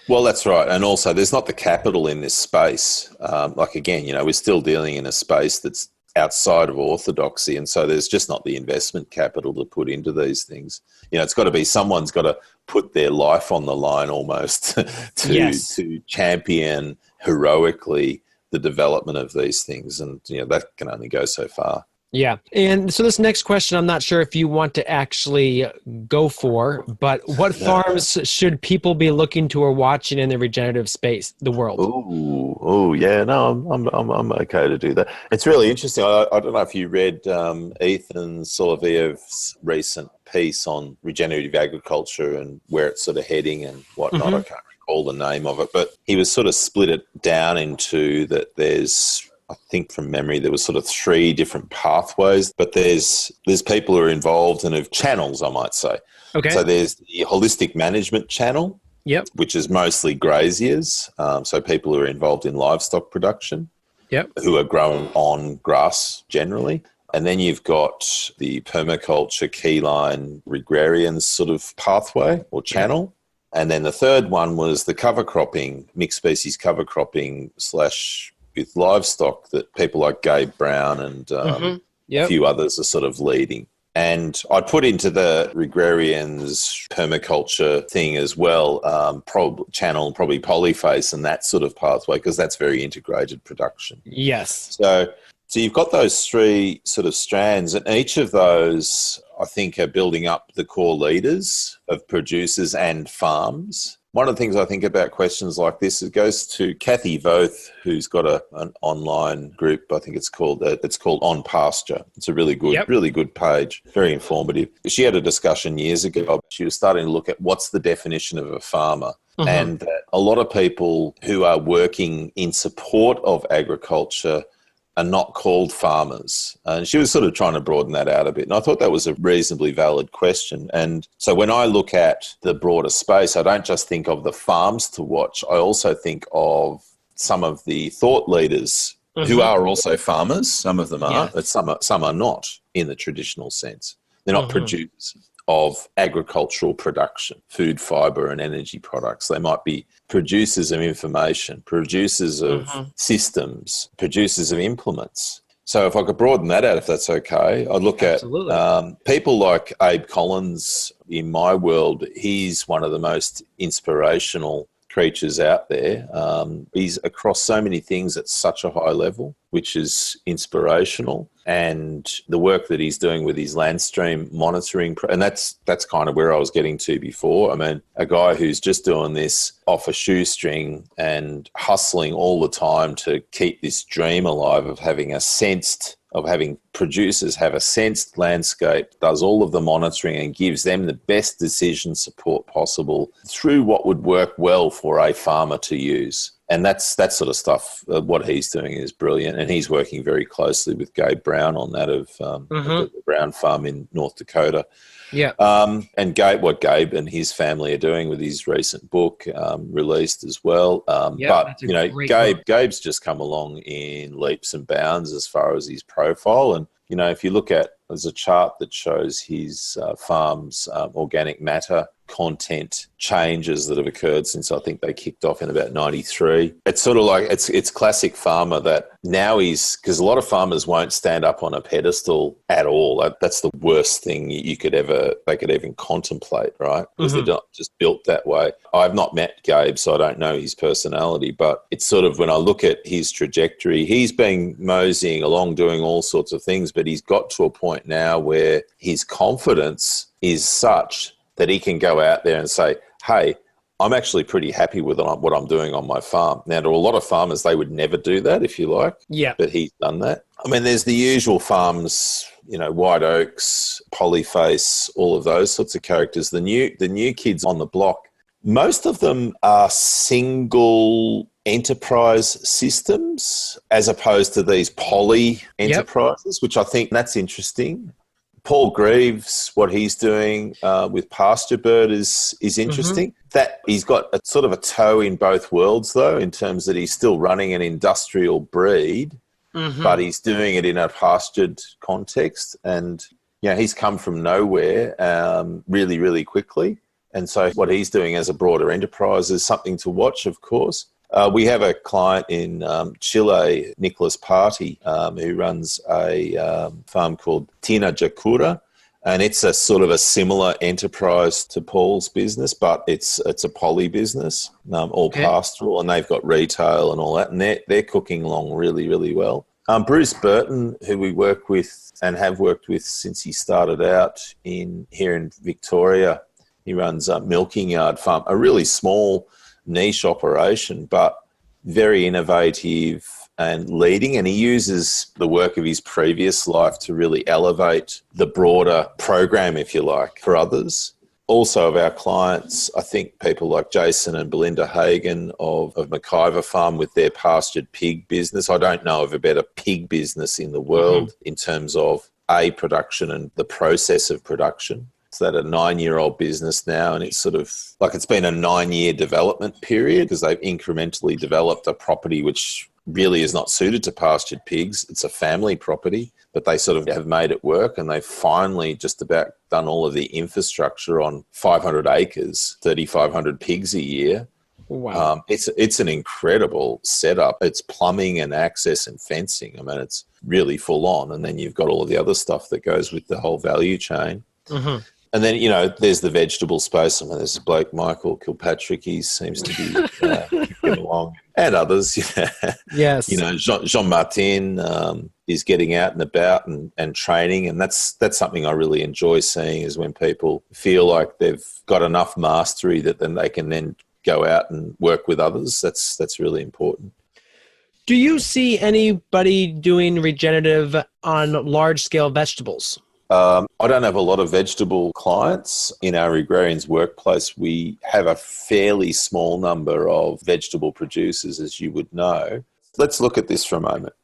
Well, that's right. And also there's not the capital in this space. We're still dealing in a space that's outside of orthodoxy. And so there's just not the investment capital to put into these things. It's got to be someone's got to put their life on the line almost to champion heroically the development of these things. And, that can only go so far. Yeah. And so this next question, I'm not sure if you want to actually go for, but what farms should people be looking to or watching in the regenerative space, the world? Oh, yeah. No, I'm okay to do that. It's really interesting. I don't know if you read Ethan Solovyev's recent piece on regenerative agriculture and where it's sort of heading and whatnot. I can't recall the name of it, but he was sort of split it down into that there's, I think from memory, there was sort of 3 different pathways, but there's people who are involved and have channels, I might say. Okay. So there's the holistic management channel, which is mostly graziers, so people who are involved in livestock production, who are growing on grass generally. And then you've got the permaculture, keyline, Regrarians sort of pathway or channel. And then the third one was the cover cropping, mixed species cover cropping / with livestock that people like Gabe Brown and a few others are sort of leading. And I put into the Regrarians permaculture thing as well, channel, probably polyface and that sort of pathway, because that's very integrated production. Yes. So you've got those three sort of strands, and each of those, I think, are building up the core leaders of producers and farms. One of the things I think about questions like this, it goes to Kathy Voth, who's got an online group. I think it's called On Pasture. It's a really good page, very informative. She had a discussion years ago. She was starting to look at what's the definition of a farmer. Mm-hmm. And that a lot of people who are working in support of agriculture are not called farmers. And she was sort of trying to broaden that out a bit. And I thought that was a reasonably valid question. And so when I look at the broader space, I don't just think of the farms to watch. I also think of some of the thought leaders who are also farmers. Some of them are, but some are not in the traditional sense. They're not producers of agricultural production, food, fibre and energy products. They might be producers of information, producers of systems, producers of implements. So if I could broaden that out, if that's okay, I'd look at people like Abe Collins in my world. He's one of the most inspirational creatures out there. He's across so many things at such a high level, which is inspirational. And the work that he's doing with his land stream monitoring, and that's kind of where I was getting to before. I mean, a guy who's just doing this off a shoestring and hustling all the time to keep this dream alive of having producers have a sensed landscape, does all of the monitoring and gives them the best decision support possible through what would work well for a farmer to use. And that sort of stuff, what he's doing is brilliant. And he's working very closely with Gabe Brown on that of the Brown Farm in North Dakota. Yeah. And what Gabe and his family are doing with his recent book released as well. But, you know, Gabe's just come along in leaps and bounds as far as his profile. And, you know, if you look at, there's a chart that shows his farm's organic matter content changes that have occurred since I think they kicked off in about 93. It's sort of like it's classic farmer that now because a lot of farmers won't stand up on a pedestal at all. That's the worst thing they could even contemplate, right? Because they're not just built that way. I've not met Gabe, so I don't know his personality, but it's sort of when I look at his trajectory, he's been moseying along doing all sorts of things, but he's got to a point now where his confidence is such that he can go out there and say, hey, I'm actually pretty happy with what I'm doing on my farm. Now, to a lot of farmers, they would never do that, if you like. Yeah. But he's done that. I mean, there's the usual farms, you know, White Oaks, Polyface, all of those sorts of characters. The new kids on the block, most of them are single enterprise systems as opposed to these poly enterprises, which I think that's interesting. Paul Greaves, what he's doing with Pasture Bird is interesting. That he's got a sort of a toe in both worlds, though, in terms that he's still running an industrial breed, but he's doing it in a pastured context. And, you know, he's come from nowhere really, really quickly. And so what he's doing as a broader enterprise is something to watch, of course. We have a client in Chile, Nicholas Party, who runs a farm called Tina Jakura, and it's a sort of a similar enterprise to Paul's business, but it's a poly business, all pastoral, and they've got retail and all that, and they're cooking along really, really well. Bruce Burton, who we work with and have worked with since he started out here in Victoria, he runs a milking yard farm, a really small niche operation, but very innovative and leading. And he uses the work of his previous life to really elevate the broader program, if you like, for others. Also of our clients, I think people like Jason and Belinda Hagen of McIver Farm with their pastured pig business. I don't know of a better pig business in the world in terms of production and the process of production. That a 9-year-old business now, and it's sort of like it's been a 9-year development period because they've incrementally developed a property which really is not suited to pastured pigs. It's a family property, but they sort of have made it work, and they've finally just about done all of the infrastructure on 500 acres, 3,500 pigs a year. Wow. It's an incredible setup. It's plumbing and access and fencing. I mean, it's really full on. And then you've got all of the other stuff that goes with the whole value chain. Mm-hmm. And then, you know, there's the vegetable space. I mean, there's a bloke, Michael Kilpatrick, he seems to be kicking along. And others, Yes. you know, Jean-Martin is getting out and about and training. And that's something I really enjoy seeing, is when people feel like they've got enough mastery that then they can then go out and work with others. That's really important. Do you see anybody doing regenerative on large scale vegetables? I don't have a lot of vegetable clients. In our Regrarians workplace, we have a fairly small number of vegetable producers, as you would know. Let's look at this for a moment.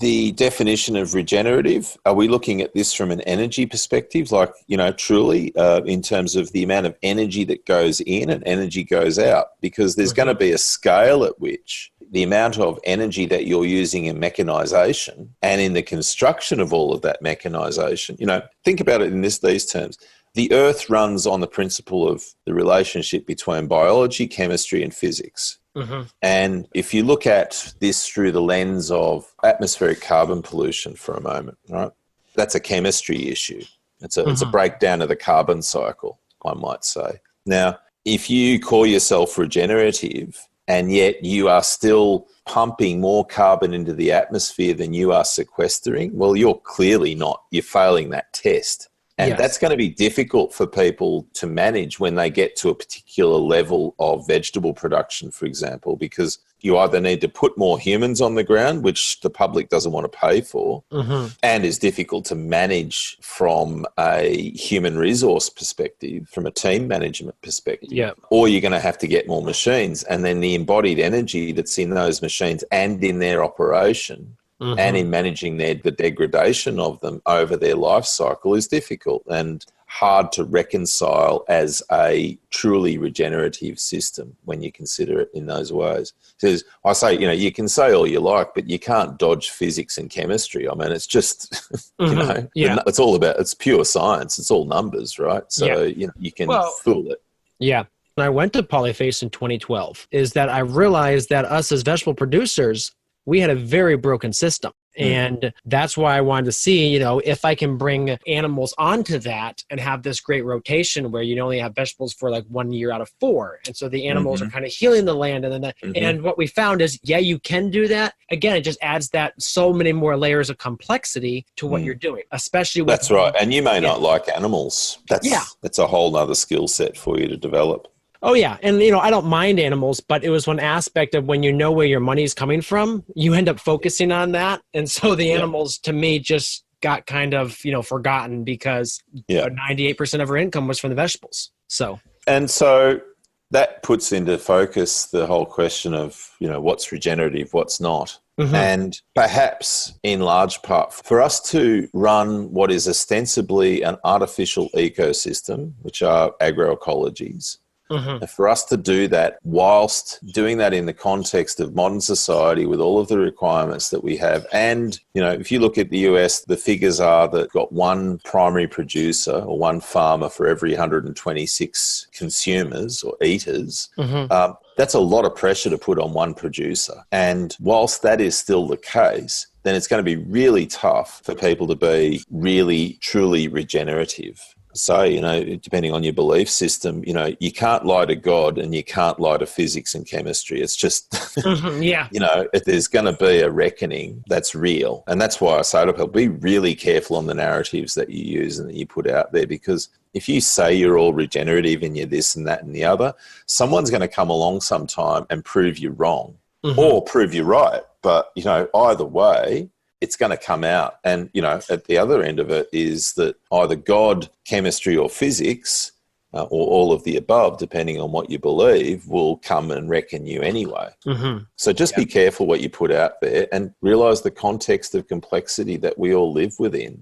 The definition of regenerative, are we looking at this from an energy perspective, like, you know, truly in terms of the amount of energy that goes in and energy goes out? Because there's going to be a scale at which the amount of energy that you're using in mechanisation and in the construction of all of that mechanisation, you know, think about it in these terms. The Earth runs on the principle of the relationship between biology, chemistry, and physics. Mm-hmm. And if you look at this through the lens of atmospheric carbon pollution for a moment, right, that's a chemistry issue. It's a breakdown of the carbon cycle, I might say. Now, if you call yourself regenerative and yet you are still pumping more carbon into the atmosphere than you are sequestering, well, you're clearly not. You're failing that test. And that's going to be difficult for people to manage when they get to a particular level of vegetable production, for example, because you either need to put more humans on the ground, which the public doesn't want to pay for, and is difficult to manage from a human resource perspective, from a team management perspective. Or you're going to have to get more machines, and then the embodied energy that's in those machines and in their operation and in managing the degradation of them over their life cycle is difficult and hard to reconcile as a truly regenerative system when you consider it in those ways. Because I say, you know, you can say all you like, but you can't dodge physics and chemistry. I mean, it's just, you know, it's all about, it's pure science. It's all numbers, right? So, you know, you can fool it. Yeah. When I went to Polyface in 2012, is that I realized that us as vegetable producers, we had a very broken system. And that's why I wanted to see, you know, if I can bring animals onto that and have this great rotation where you only have vegetables for like 1 year out of 4. And so the animals are kind of healing the land. And then and what we found is, you can do that. Again, it just adds that so many more layers of complexity to what you're doing, especially with... That's right. And you may not like animals. That's a whole other skill set for you to develop. Oh, yeah. And, you know, I don't mind animals, but it was one aspect of when you know where your money's coming from, you end up focusing on that. And so the animals, to me, just got kind of, you know, forgotten because 98% of our income was from the vegetables. And so that puts into focus the whole question of, you know, what's regenerative, what's not. And perhaps in large part for us to run what is ostensibly an artificial ecosystem, which are agroecologies, for us to do that whilst doing that in the context of modern society with all of the requirements that we have. And, you know, if you look at the US, the figures are that got one primary producer or one farmer for every 126 consumers or eaters. That's a lot of pressure to put on one producer. And whilst that is still the case, then it's going to be really tough for people to be really, truly regenerative. So, you know, depending on your belief system, you know, you can't lie to God and you can't lie to physics and chemistry. It's just, you know, if there's going to be a reckoning that's real. And that's why I say to people, be really careful on the narratives that you use and that you put out there, because if you say you're all regenerative and you're this and that and the other, someone's going to come along sometime and prove you wrong or prove you right. But, you know, either way, it's going to come out. And, you know, at the other end of it is that either God, chemistry or physics, or all of the above, depending on what you believe, will come and reckon you anyway. So just be careful what you put out there and realise the context of complexity that we all live within.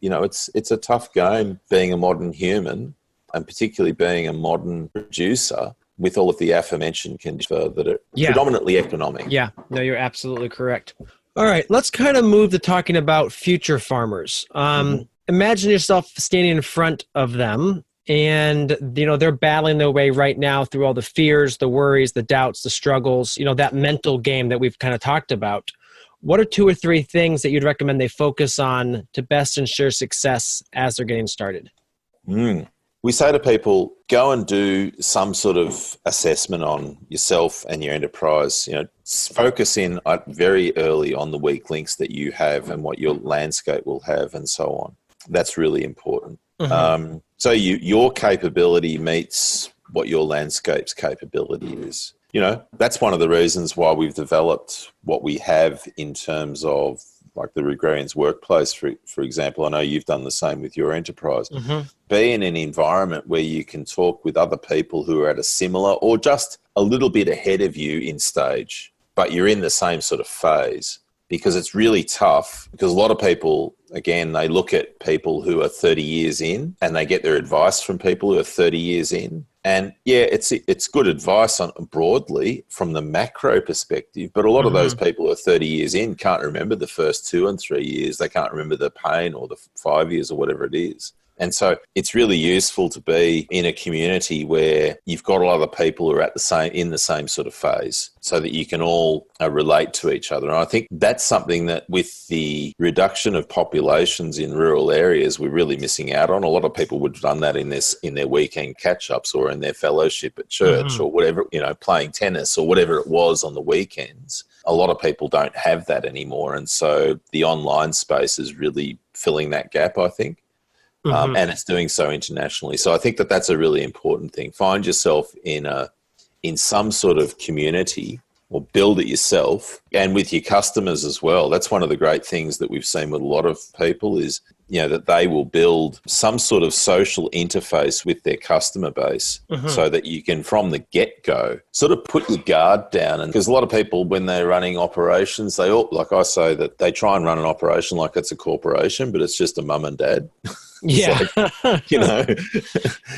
You know, it's a tough game being a modern human, and particularly being a modern producer with all of the aforementioned conditions that are predominantly economic. Yeah, no, you're absolutely correct. All right, let's kind of move to talking about future farmers. Imagine yourself standing in front of them and, they're battling their way right now through all the fears, the worries, the doubts, the struggles, that mental game that we've kind of talked about. What are 2 or 3 things that you'd recommend they focus on to best ensure success as they're getting started? We say to people, go and do some sort of assessment on yourself and your enterprise. Focus in very early on the weak links that you have and what your landscape will have and so on. That's really important. So your capability meets what your landscape's capability is. That's one of the reasons why we've developed what we have in terms of like the Regrarians workplace, for example. I know you've done the same with your enterprise. Be in an environment where you can talk with other people who are at a similar or just a little bit ahead of you in stage, but you're in the same sort of phase, because it's really tough. Because a lot of people, again, they look at people who are 30 years in and they get their advice from people who are 30 years in. And yeah, it's good advice broadly from the macro perspective, but a lot of those people who are 30 years in can't remember the first 2 and 3 years. They can't remember the pain or the 5 years or whatever it is. And so it's really useful to be in a community where you've got a lot of people who are in the same sort of phase, so that you can all relate to each other. And I think that's something that with the reduction of populations in rural areas, we're really missing out on. A lot of people would have done that in their weekend catch-ups or in their fellowship at church or whatever, playing tennis or whatever it was on the weekends. A lot of people don't have that anymore. And so the online space is really filling that gap, I think. And it's doing so internationally. So I think that that's a really important thing. Find yourself in some sort of community, or build it yourself, and with your customers as well. That's one of the great things that we've seen with a lot of people is, that they will build some sort of social interface with their customer base so that you can, from the get-go, sort of put your guard down. And because a lot of people, when they're running operations, they all, like I say, that they try and run an operation like it's a corporation, but it's just a mum and dad. Yeah.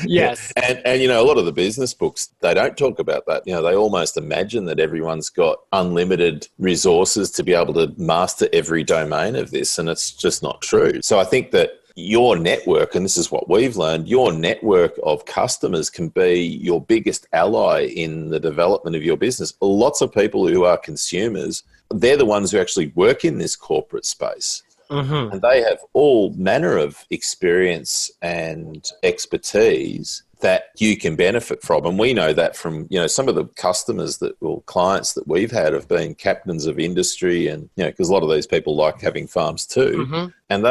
Yes. And a lot of the business books, they don't talk about that. They almost imagine that everyone's got unlimited resources to be able to master every domain of this, and it's just not true. So I think that your network, and this is what we've learned, your network of customers can be your biggest ally in the development of your business. Lots of people who are consumers, they're the ones who actually work in this corporate space. And they have all manner of experience and expertise that you can benefit from. And we know that from, some of the customers clients that we've had have been captains of industry, and, because a lot of these people like having farms too. And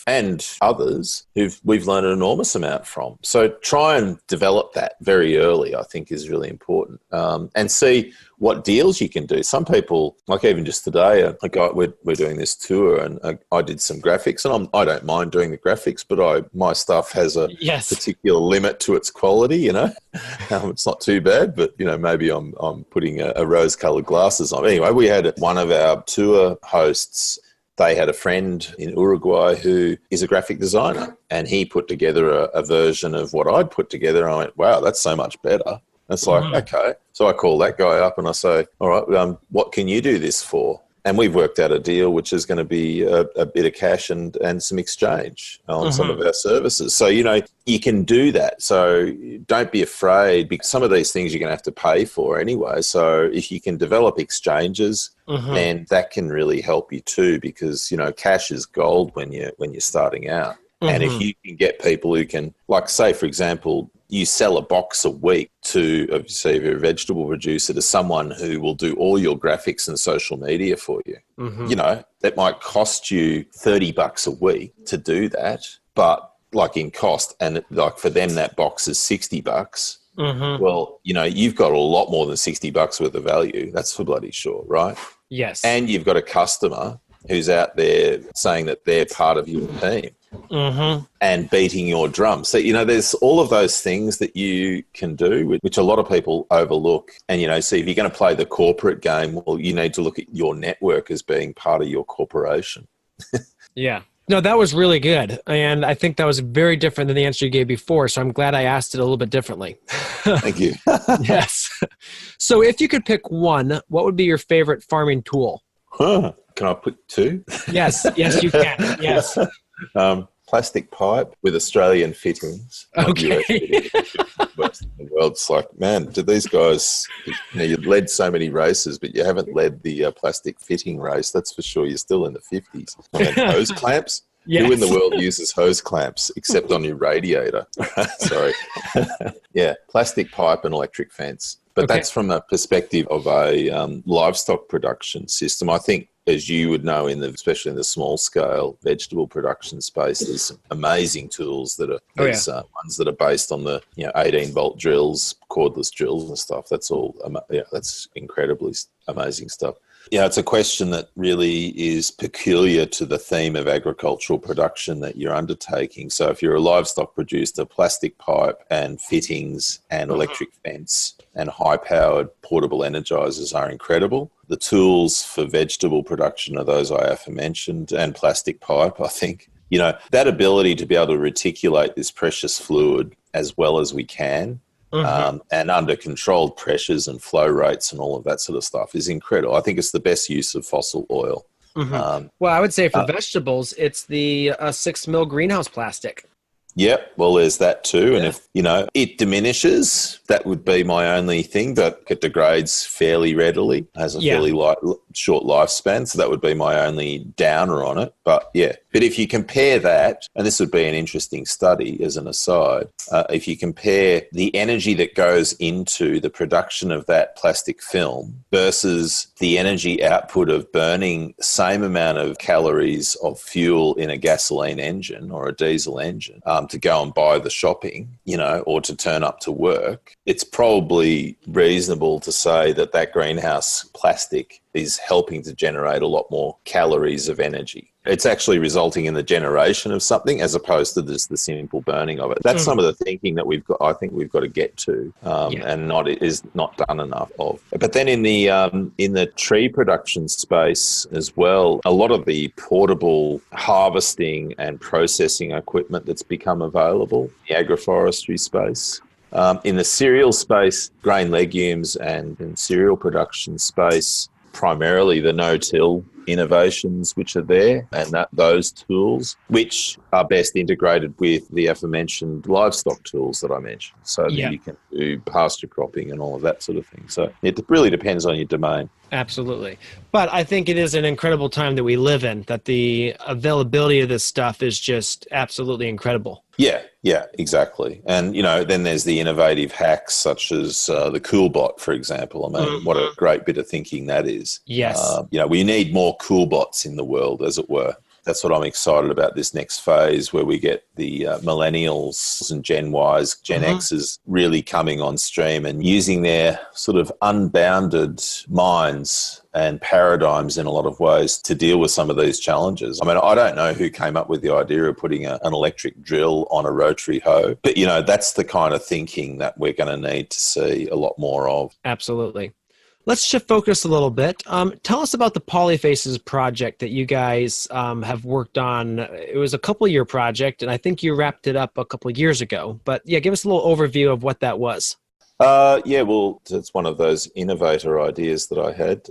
and others we've learned an enormous amount from. So try and develop that very early, I think, is really important. And see what deals you can do. Some people, like even just today, we're doing this tour, and I did some graphics, and I don't mind doing the graphics, but my stuff has a particular limit to its quality. It's not too bad, but maybe I'm putting a rose-colored glasses on. Anyway, we had one of our tour hosts. They had a friend in Uruguay who is a graphic designer, and he put together a version of what I'd put together. And I went, wow, that's so much better. And it's like, okay. So I call that guy up and I say, all right, what can you do this for? And we've worked out a deal which is going to be a bit of cash and some exchange on some of our services. So, you can do that. So don't be afraid, because some of these things you're going to have to pay for anyway. So if you can develop exchanges, then that can really help you too, because, cash is gold when you're starting out. And if you can get people who can, like, say, for example, you sell a box a week to, say, if you're a vegetable producer, to someone who will do all your graphics and social media for you. That might cost you $30 a week to do that, but like in cost, and like for them, that box is $60. Well, you've got a lot more than $60 worth of value. That's for bloody sure, right? Yes. And you've got a customer who's out there saying that they're part of your team. And beating your drum. So, there's all of those things that you can do, which a lot of people overlook. And, so if you're going to play the corporate game, well, you need to look at your network as being part of your corporation. Yeah. No, that was really good. And I think that was very different than the answer you gave before. So I'm glad I asked it a little bit differently. Thank you. Yes. So if you could pick one, what would be your favorite farming tool? Can I pick two? Yes, you can. Yes. plastic pipe with Australian fittings. Not Okay. US fittings. Worst in the world. It's like, man, do these guys, you led so many races, but you haven't led the plastic fitting race. That's for sure. You're still in the 50s. And then hose clamps. Yes. Who in the world uses hose clamps except on your radiator? Sorry. Yeah, plastic pipe and electric fence. But that's from a perspective of a livestock production system. I think, as you would know, especially in the small scale vegetable production space, there's some amazing tools that are ones that are based on the 18-volt drills, cordless drills and stuff. That's all. That's incredibly amazing stuff. Yeah, it's a question that really is peculiar to the theme of agricultural production that you're undertaking. So if you're a livestock producer, plastic pipe and fittings and electric fence and high-powered portable energizers are incredible. The tools for vegetable production are those I aforementioned, and plastic pipe, I think. That ability to be able to reticulate this precious fluid as well as we can, and under controlled pressures and flow rates and all of that sort of stuff is incredible. I think it's the best use of fossil oil. Well, I would say for vegetables, it's the 6 mil greenhouse plastic. Yep. Well, there's that too. And if, it diminishes, that would be my only thing, but it degrades fairly readily, has a fairly short lifespan. So that would be my only downer on it. But if you compare that, and this would be an interesting study as an aside, if you compare the energy that goes into the production of that plastic film versus the energy output of burning the same amount of calories of fuel in a gasoline engine or a diesel engine, to go and buy the shopping, or to turn up to work, it's probably reasonable to say that greenhouse plastic is helping to generate a lot more calories of energy. It's actually resulting in the generation of something as opposed to just the simple burning of it. That's some of the thinking that I think we've got to get to, and is not done enough of. But then in the tree production space as well, a lot of the portable harvesting and processing equipment that's become available, the agroforestry space. In the cereal space, grain, legumes and cereal production space, primarily the no-till innovations which are there, and those tools which are best integrated with the aforementioned livestock tools that I mentioned, so that you can do pasture cropping and all of that sort of thing. So it really depends on your domain. Absolutely. But I think it is an incredible time that we live in, that the availability of this stuff is just absolutely incredible. Yeah, exactly. And, then there's the innovative hacks such as the CoolBot, for example. I mean, what a great bit of thinking that is. Yes. We need more CoolBots in the world, as it were. That's what I'm excited about this next phase, where we get the millennials and Gen Ys, Gen Xs really coming on stream and using their sort of unbounded minds and paradigms in a lot of ways to deal with some of these challenges. I mean, I don't know who came up with the idea of putting an electric drill on a rotary hoe, but, that's the kind of thinking that we're going to need to see a lot more of. Absolutely. Let's shift focus a little bit. Tell us about the Polyfaces project that you guys have worked on. It was a couple-year project, and I think you wrapped it up a couple of years ago. But give us a little overview of what that was. Well, it's one of those innovator ideas that I had,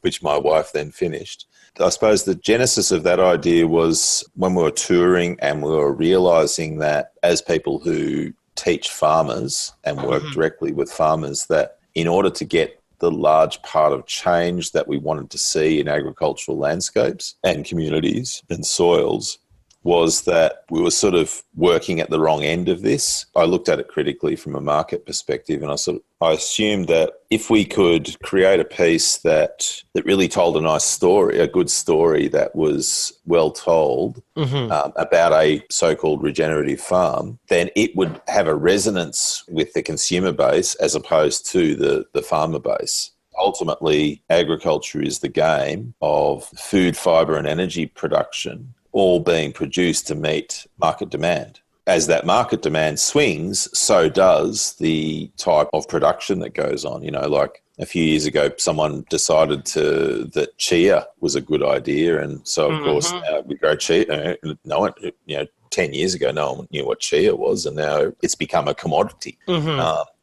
which my wife then finished. I suppose the genesis of that idea was when we were touring and we were realizing that as people who teach farmers and work directly with farmers, that in order to get the large part of change that we wanted to see in agricultural landscapes and communities and soils, was that we were sort of working at the wrong end of this. I looked at it critically from a market perspective, and I assumed that if we could create a piece that really told a nice story, a good story that was well told about a so-called regenerative farm, then it would have a resonance with the consumer base as opposed to the farmer base. Ultimately, agriculture is the game of food, fibre and energy production, all being produced to meet market demand. As that market demand swings, so does the type of production that goes on. Like a few years ago, someone decided that chia was a good idea. And so, of course, we grow chia. No one, 10 years ago, no one knew what chia was. And now it's become a commodity.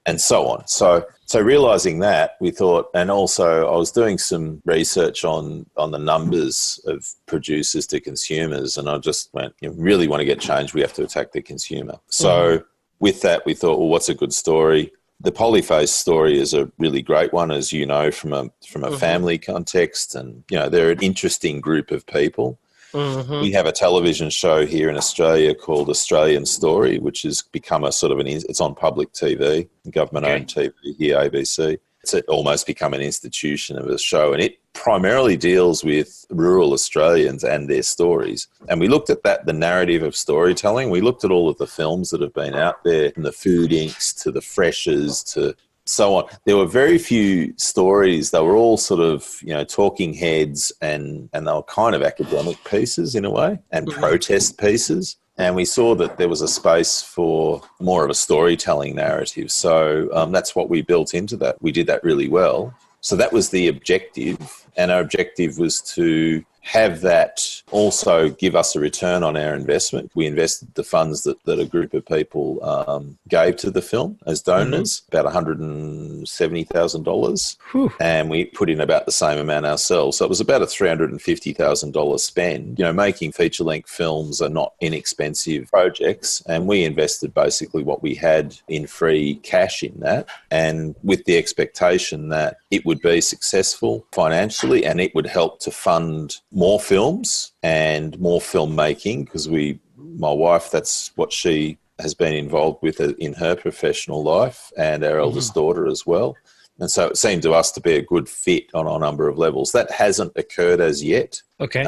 and so on. So realizing that, we thought, and also I was doing some research on the numbers of producers to consumers, and I just went, you really want to get change, we have to attack the consumer. So with that, we thought, well, what's a good story? The polyface story is a really great one, as you know, from a family context, and they're an interesting group of people. We have a television show here in Australia called Australian Story, which has become a sort of it's on public TV, government-owned TV here, ABC. It's almost become an institution of a show, and it primarily deals with rural Australians and their stories. And we looked at that, the narrative of storytelling. We looked at all of the films that have been out there, from the Food Incs to the Freshers to so on. There were very few stories. They were all sort of, talking heads, and they were kind of academic pieces in a way, and protest pieces. And we saw that there was a space for more of a storytelling narrative. So that's what we built into that. We did that really well. So that was the objective. And our objective was to have that also give us a return on our investment. We invested the funds that a group of people gave to the film as donors, about $170,000, and we put in about the same amount ourselves. So it was about a $350,000 spend. Making feature-length films are not inexpensive projects, and we invested basically what we had in free cash in that, and with the expectation that it would be successful financially and it would help to fund more films and more filmmaking, because my wife, that's what she has been involved with in her professional life, and our eldest daughter as well. And so it seemed to us to be a good fit on a number of levels. That hasn't occurred as yet. Okay.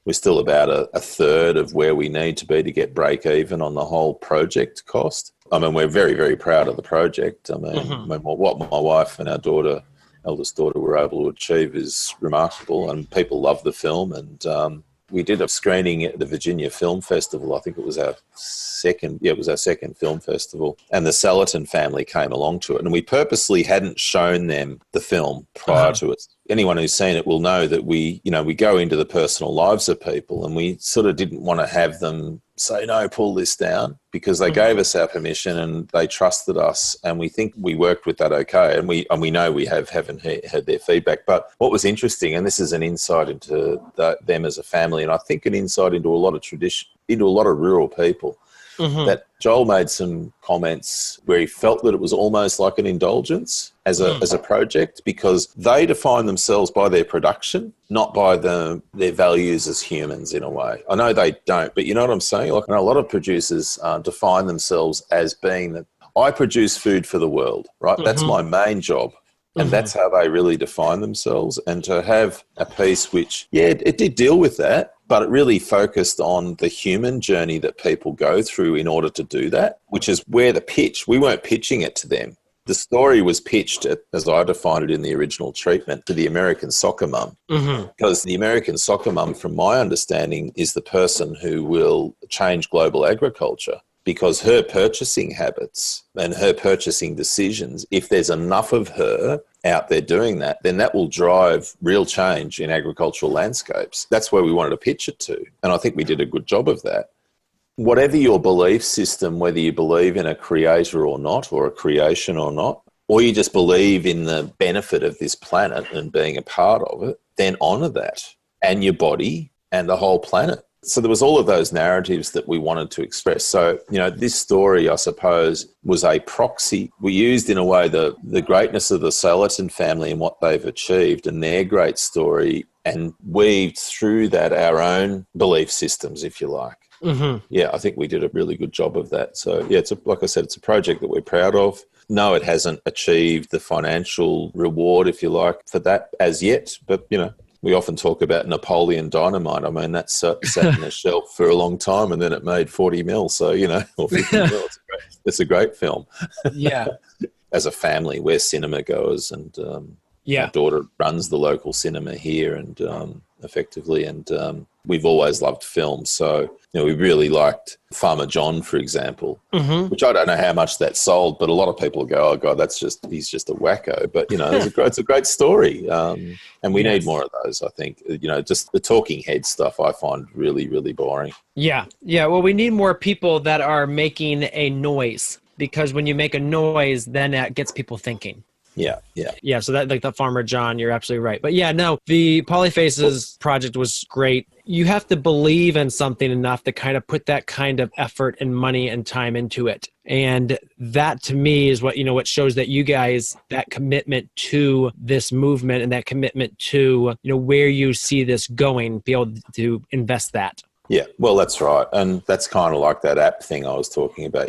We're still about a third of where we need to be to get break even on the whole project cost. I mean, we're very, very proud of the project. I mean, what my wife and our eldest daughter were able to achieve is remarkable, and people love the film. And we did a screening at the Virginia Film Festival. I think it was our second film festival, and the Sellerton family came along to it, and we purposely hadn't shown them the film prior to it. Anyone who's seen it will know that we go into the personal lives of people, and we sort of didn't want to have them say, no, pull this down, because they gave us our permission and they trusted us, and we think we worked with that okay, and we know we haven't heard their feedback. But what was interesting, and this is an insight into them as a family, and I think an insight into a lot of rural people, that Joel made some comments where he felt that it was almost like an indulgence as a project, because they define themselves by their production, not by their values as humans in a way. I know they don't, but you know what I'm saying? Like, I know a lot of producers define themselves as being that I produce food for the world, right? That's my main job. And that's how they really define themselves. And to have a piece which, it did deal with that, but it really focused on the human journey that people go through in order to do that, which is where we weren't pitching it to them. The story was pitched, as I defined it in the original treatment, to the American soccer mum. Because the American soccer mum, from my understanding, is the person who will change global agriculture. Because her purchasing habits and her purchasing decisions, if there's enough of her out there doing that, then that will drive real change in agricultural landscapes. That's where we wanted to pitch it to. And I think we did a good job of that. Whatever your belief system, whether you believe in a creator or not, or a creation or not, or you just believe in the benefit of this planet and being a part of it, then honour that, and your body and the whole planet. So there was all of those narratives that we wanted to express. So, this story, I suppose, was a proxy. We used, in a way, the greatness of the Sellerton family and what they've achieved and their great story, and weaved through that our own belief systems, if you like. Yeah, I think we did a really good job of that. So, like I said, it's a project that we're proud of. No, it hasn't achieved the financial reward, if you like, for that as yet, but, we often talk about Napoleon Dynamite. I mean, that sat in a shelf for a long time, and then it made 40 mil. So, or 50 mil. It's a great film. Yeah. As a family, we're cinema goers, and my daughter runs the local cinema here, and effectively, and we've always loved film. So, we really liked Farmer John, for example, which I don't know how much that sold, but a lot of people go, oh God, he's just a wacko. But, it's a great story. And we need more of those, I think. Just the talking head stuff I find really, really boring. Yeah. Yeah. Well, we need more people that are making a noise. because when you make a noise, then that gets people thinking. Yeah. So that, like the farmer John, you're absolutely right. But yeah, no, the Polyfaces project was great. You have to believe in something enough to kind of put that kind of effort and money and time into it. And that to me is what, what shows that you guys, that commitment to this movement and that commitment to, where you see this going, be able to invest that. Yeah, well, that's right. And that's kind of like that app thing I was talking about.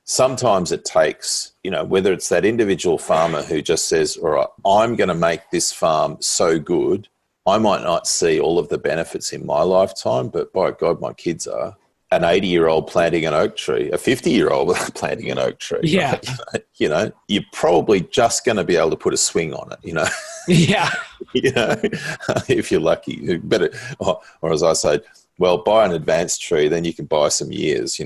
Sometimes it takes, whether it's that individual farmer who just says, all right, I'm going to make this farm so good. I might not see all of the benefits in my lifetime, but by God, my kids are. An 80-year-old planting an oak tree, a 50-year-old planting an oak tree. Yeah. Right? You're probably just going to be able to put a swing on it, Yeah. If you're lucky. Better, or as I say, well, buy an advanced tree, then you can buy some years,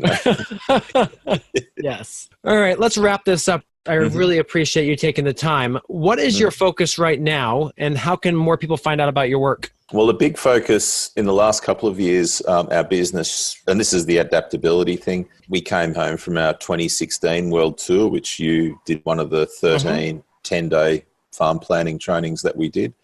Yes. All right, let's wrap this up. I really appreciate you taking the time. What is your focus right now, and how can more people find out about your work? Well, the big focus in the last couple of years, our business, and this is the adaptability thing, we came home from our 2016 World Tour, which you did one of the 13 10-day farm planning trainings that we did.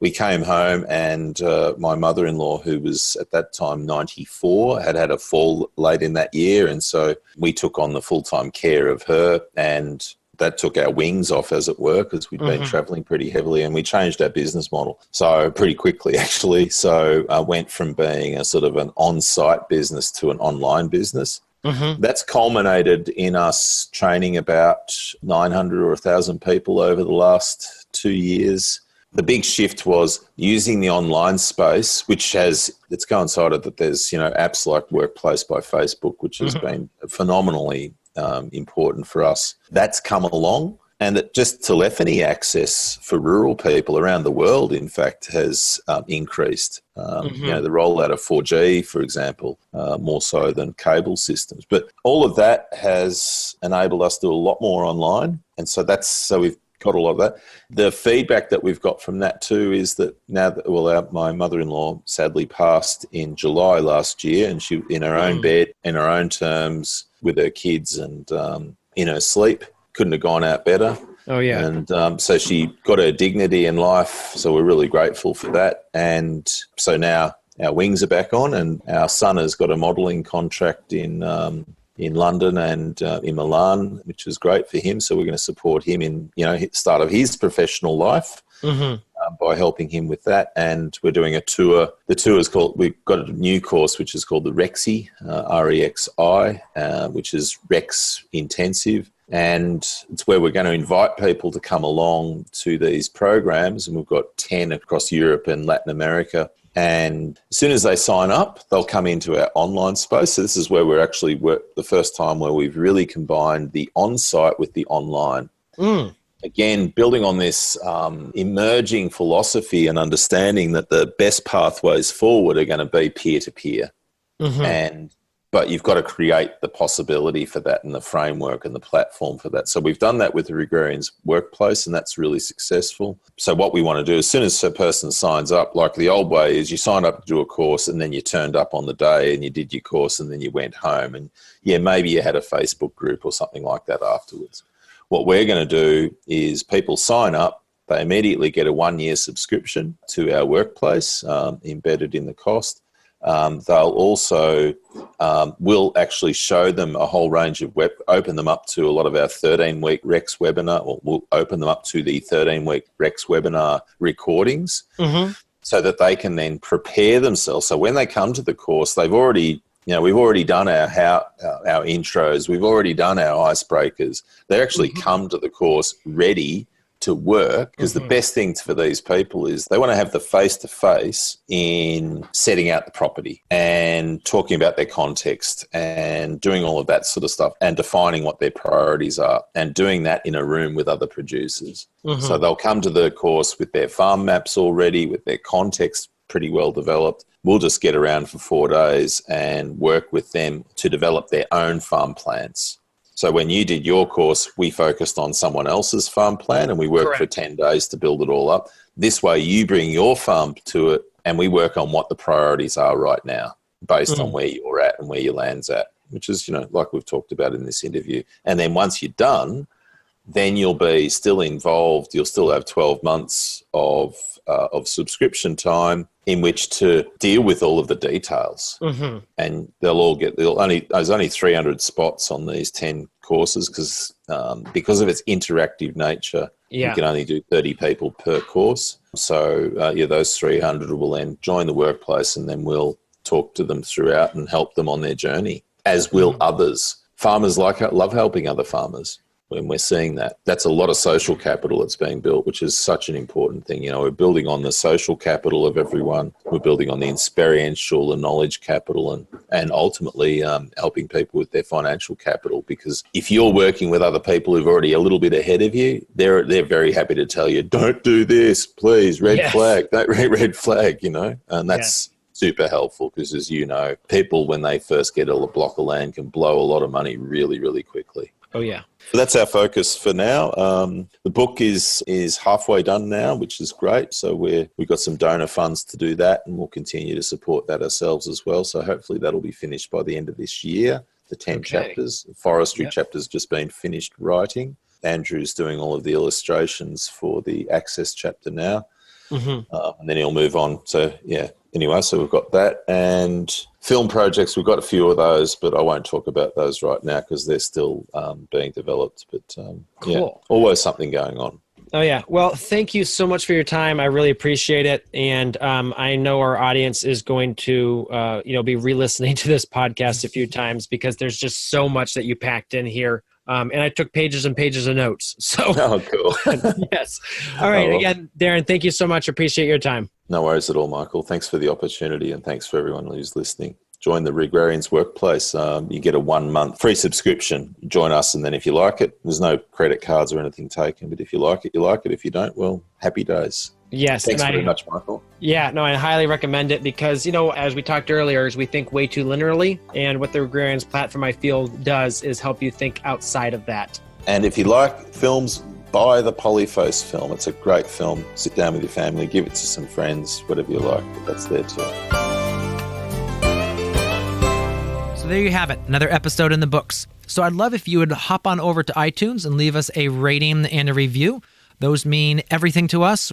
We came home and my mother-in-law, who was at that time 94, had a fall late in that year. And so we took on the full-time care of her, and that took our wings off, as it were, because we'd been traveling pretty heavily, and we changed our business model. So pretty quickly, actually. So I went from being a sort of an on-site business to an online business. That's culminated in us training about 900 or 1,000 people over the last 2 years. The big shift was using the online space, which it's coincided that there's, apps like Workplace by Facebook, which has been phenomenally important for us. That's come along, and that just telephony access for rural people around the world, in fact, has increased. The rollout of 4G, for example, more so than cable systems. But all of that has enabled us to do a lot more online, and so we've got a lot of that. The feedback that we've got from that too is that now that, my mother-in-law sadly passed in July last year, and she in her own bed, in her own terms, with her kids, and in her sleep, couldn't have gone out better. Oh yeah. And so she got her dignity in life. So we're really grateful for that. And so now our wings are back on, and our son has got a modelling contract in London and in Milan, which is great for him. So we're going to support him in, start of his professional life by helping him with that. And we're doing a tour. The tour is called, we've got a new course, which is called the Rexi, REXI, which is Rex Intensive. And it's where we're going to invite people to come along to these programs. And we've got 10 across Europe and Latin America. And as soon as they sign up, they'll come into our online space. So this is where we're actually the first time where we've really combined the on-site with the online. Again, building on this emerging philosophy and understanding that the best pathways forward are going to be peer-to-peer. But you've got to create the possibility for that and the framework and the platform for that. So we've done that with the Regrarians Workplace, and that's really successful. So what we want to do, as soon as a person signs up, like the old way is you signed up to do a course and then you turned up on the day and you did your course and then you went home. And maybe you had a Facebook group or something like that afterwards. What we're going to do is people sign up, they immediately get a 1-year subscription to our workplace embedded in the cost. They'll also, we'll actually show them a whole range of open them up to a lot of our 13-week Rex webinar, or we'll open them up to the 13-week Rex webinar recordings so that they can then prepare themselves. So when they come to the course, they've already, we've already done our intros, we've already done our icebreakers. They actually come to the course ready to work, because the best thing for these people is they want to have the face-to-face in setting out the property and talking about their context and doing all of that sort of stuff and defining what their priorities are, and doing that in a room with other producers. So they'll come to the course with their farm maps already, with their context pretty well developed. We'll just get around for 4 days and work with them to develop their own farm plans. So when you did your course, we focused on someone else's farm plan, and we worked for 10 days to build it all up. This way you bring your farm to it, and we work on what the priorities are right now based on where you're at and where your land's at. which is, like we've talked about in this interview. And then once you're done, then you'll be still involved. You'll still have 12 months of subscription time in which to deal with all of the details. Mm-hmm. And there's only 300 spots on these 10 courses because of its interactive nature. Yeah. You can only do 30 people per course. So those 300 will then join the workplace, and then we'll talk to them throughout and help them on their journey, as will others. Farmers love helping other farmers. When we're seeing that, that's a lot of social capital that's being built, which is such an important thing. We're building on the social capital of everyone. We're building on the experiential and knowledge capital, and ultimately helping people with their financial capital. Because if you're working with other people who've already a little bit ahead of you, they're very happy to tell you, don't do this, please, red flag, don't red flag, and that's super helpful because, as you know, people, when they first get a block of land, can blow a lot of money really, really quickly. Oh, yeah. So that's our focus for now. The book is halfway done now, which is great. So we've got some donor funds to do that, and we'll continue to support that ourselves as well. So hopefully that'll be finished by the end of this year, the 10 chapters. The forestry chapter's just been finished writing. Andrew's doing all of the illustrations for the access chapter now. Mm-hmm. And then he'll move on. So, anyway, so we've got that. And film projects, we've got a few of those, but I won't talk about those right now because they're still being developed. But, cool. Always something going on. Oh, yeah. Well, thank you so much for your time. I really appreciate it. And I know our audience is going to, be re-listening to this podcast a few times because there's just so much that you packed in here. And I took pages and pages of notes. So, cool. Yes. All right. Again, Darren, thank you so much. Appreciate your time. No worries at all, Michael. Thanks for the opportunity, and thanks for everyone who's listening. Join the Regrarians workplace. You get a 1-month free subscription. Join us, and then if you like it, there's no credit cards or anything taken, but if you like it, you like it. If you don't, well, happy days. Yes. Thanks very much, Michael. Yeah, no, I highly recommend it because, as we talked earlier, is we think way too linearly. And what the Regrarians platform, I feel, does is help you think outside of that. And if you like films, buy the Polyphos film. It's a great film. Sit down with your family, give it to some friends, whatever you like. But that's there too. So there you have it, another episode in the books. So I'd love if you would hop on over to iTunes and leave us a rating and a review. Those mean everything to us.